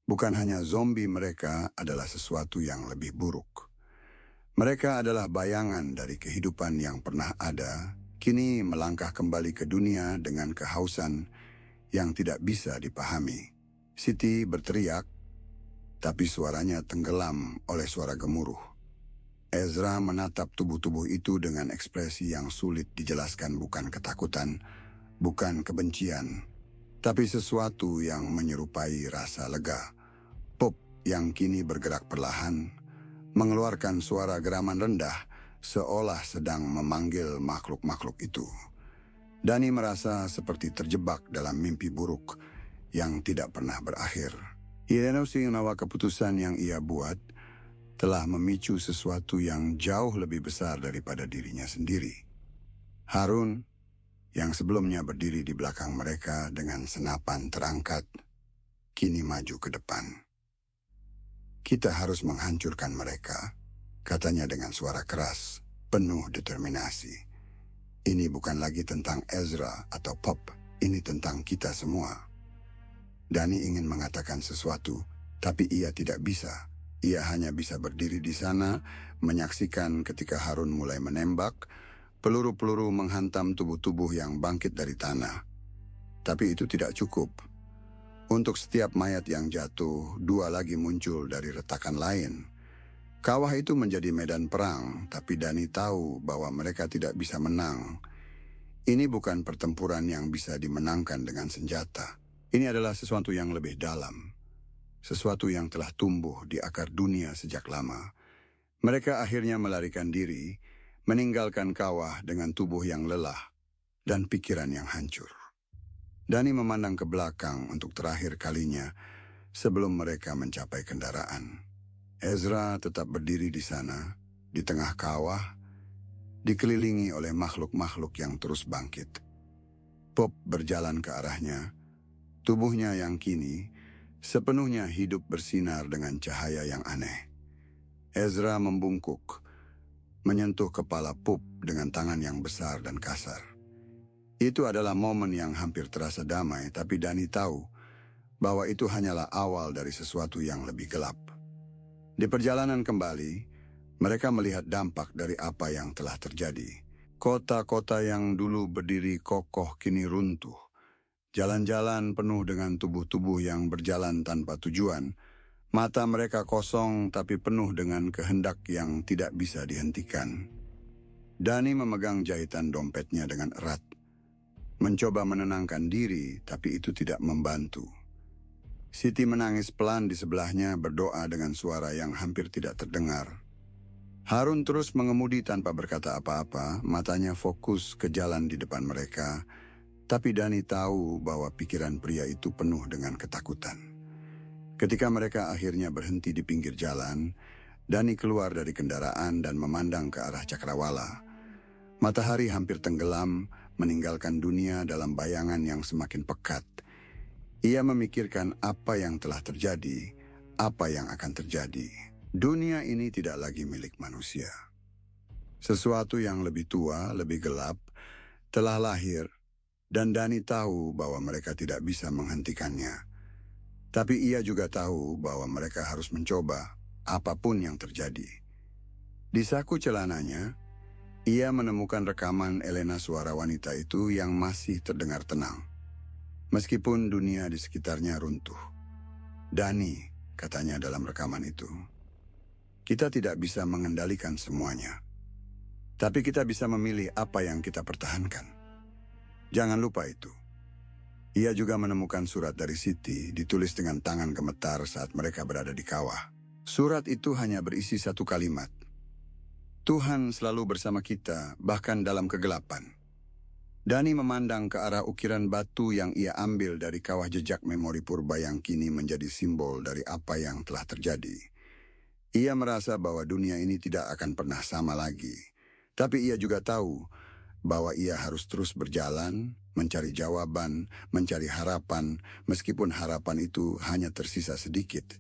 bukan hanya zombie, mereka adalah sesuatu yang lebih buruk. Mereka adalah bayangan dari kehidupan yang pernah ada, kini melangkah kembali ke dunia dengan kehausan yang tidak bisa dipahami. Siti berteriak, tapi suaranya tenggelam oleh suara gemuruh. Ezra menatap tubuh-tubuh itu dengan ekspresi yang sulit dijelaskan, bukan ketakutan, bukan kebencian, tapi sesuatu yang menyerupai rasa lega. Pop yang kini bergerak perlahan, mengeluarkan suara geraman rendah, seolah sedang memanggil makhluk-makhluk itu. Dani merasa seperti terjebak dalam mimpi buruk yang tidak pernah berakhir. Nawa keputusan yang ia buat telah memicu sesuatu yang jauh lebih besar daripada dirinya sendiri. Harun, yang sebelumnya berdiri di belakang mereka dengan senapan terangkat, kini maju ke depan. "Kita harus menghancurkan mereka," katanya dengan suara keras, penuh determinasi. "Ini bukan lagi tentang Ezra atau Pop, ini tentang kita semua." Dani ingin mengatakan sesuatu, tapi ia tidak bisa. Ia hanya bisa berdiri di sana, menyaksikan ketika Harun mulai menembak, peluru-peluru menghantam tubuh-tubuh yang bangkit dari tanah. Tapi itu tidak cukup. Untuk setiap mayat yang jatuh, dua lagi muncul dari retakan lain. Kawah itu menjadi medan perang, tapi Dani tahu bahwa mereka tidak bisa menang. Ini bukan pertempuran yang bisa dimenangkan dengan senjata. Ini adalah sesuatu yang lebih dalam. Sesuatu yang telah tumbuh di akar dunia sejak lama. Mereka akhirnya melarikan diri, meninggalkan kawah dengan tubuh yang lelah dan pikiran yang hancur. Dani memandang ke belakang untuk terakhir kalinya sebelum mereka mencapai kendaraan. Ezra tetap berdiri di sana, di tengah kawah, dikelilingi oleh makhluk-makhluk yang terus bangkit. Pop berjalan ke arahnya, tubuhnya yang kini sepenuhnya hidup bersinar dengan cahaya yang aneh. Ezra membungkuk, menyentuh kepala Pop dengan tangan yang besar dan kasar. Itu adalah momen yang hampir terasa damai, tapi Dani tahu bahwa itu hanyalah awal dari sesuatu yang lebih gelap. Di perjalanan kembali, mereka melihat dampak dari apa yang telah terjadi. Kota-kota yang dulu berdiri kokoh kini runtuh. Jalan-jalan penuh dengan tubuh-tubuh yang berjalan tanpa tujuan. Mata mereka kosong tapi penuh dengan kehendak yang tidak bisa dihentikan. Dani memegang jahitan dompetnya dengan erat. Mencoba menenangkan diri, tapi itu tidak membantu. Siti menangis pelan di sebelahnya, berdoa dengan suara yang hampir tidak terdengar. Harun terus mengemudi tanpa berkata apa-apa, matanya fokus ke jalan di depan mereka, tapi Dani tahu bahwa pikiran pria itu penuh dengan ketakutan. Ketika mereka akhirnya berhenti di pinggir jalan, Dani keluar dari kendaraan dan memandang ke arah Cakrawala. Matahari hampir tenggelam, meninggalkan dunia dalam bayangan yang semakin pekat. Ia memikirkan apa yang telah terjadi, apa yang akan terjadi. Dunia ini tidak lagi milik manusia. Sesuatu yang lebih tua, lebih gelap, telah lahir, dan Dani tahu bahwa mereka tidak bisa menghentikannya. Tapi ia juga tahu bahwa mereka harus mencoba apapun yang terjadi. Di saku celananya, ia menemukan rekaman Elena, suara wanita itu yang masih terdengar tenang. Meskipun dunia di sekitarnya runtuh. Dani, katanya dalam rekaman itu, kita tidak bisa mengendalikan semuanya. Tapi kita bisa memilih apa yang kita pertahankan. Jangan lupa itu. Ia juga menemukan surat dari Siti ditulis dengan tangan gemetar saat mereka berada di kawah. Surat itu hanya berisi satu kalimat. Tuhan selalu bersama kita, bahkan dalam kegelapan. Dani memandang ke arah ukiran batu yang ia ambil dari kawah jejak memori purba yang kini menjadi simbol dari apa yang telah terjadi. Ia merasa bahwa dunia ini tidak akan pernah sama lagi. Tapi ia juga tahu bahwa ia harus terus berjalan, mencari jawaban, mencari harapan, meskipun harapan itu hanya tersisa sedikit.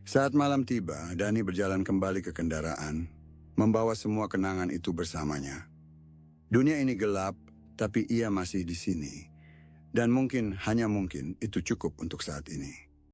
Saat malam tiba, Dani berjalan kembali ke kendaraan, membawa semua kenangan itu bersamanya. Dunia ini gelap, tapi ia masih di sini. Dan mungkin, hanya mungkin, itu cukup untuk saat ini.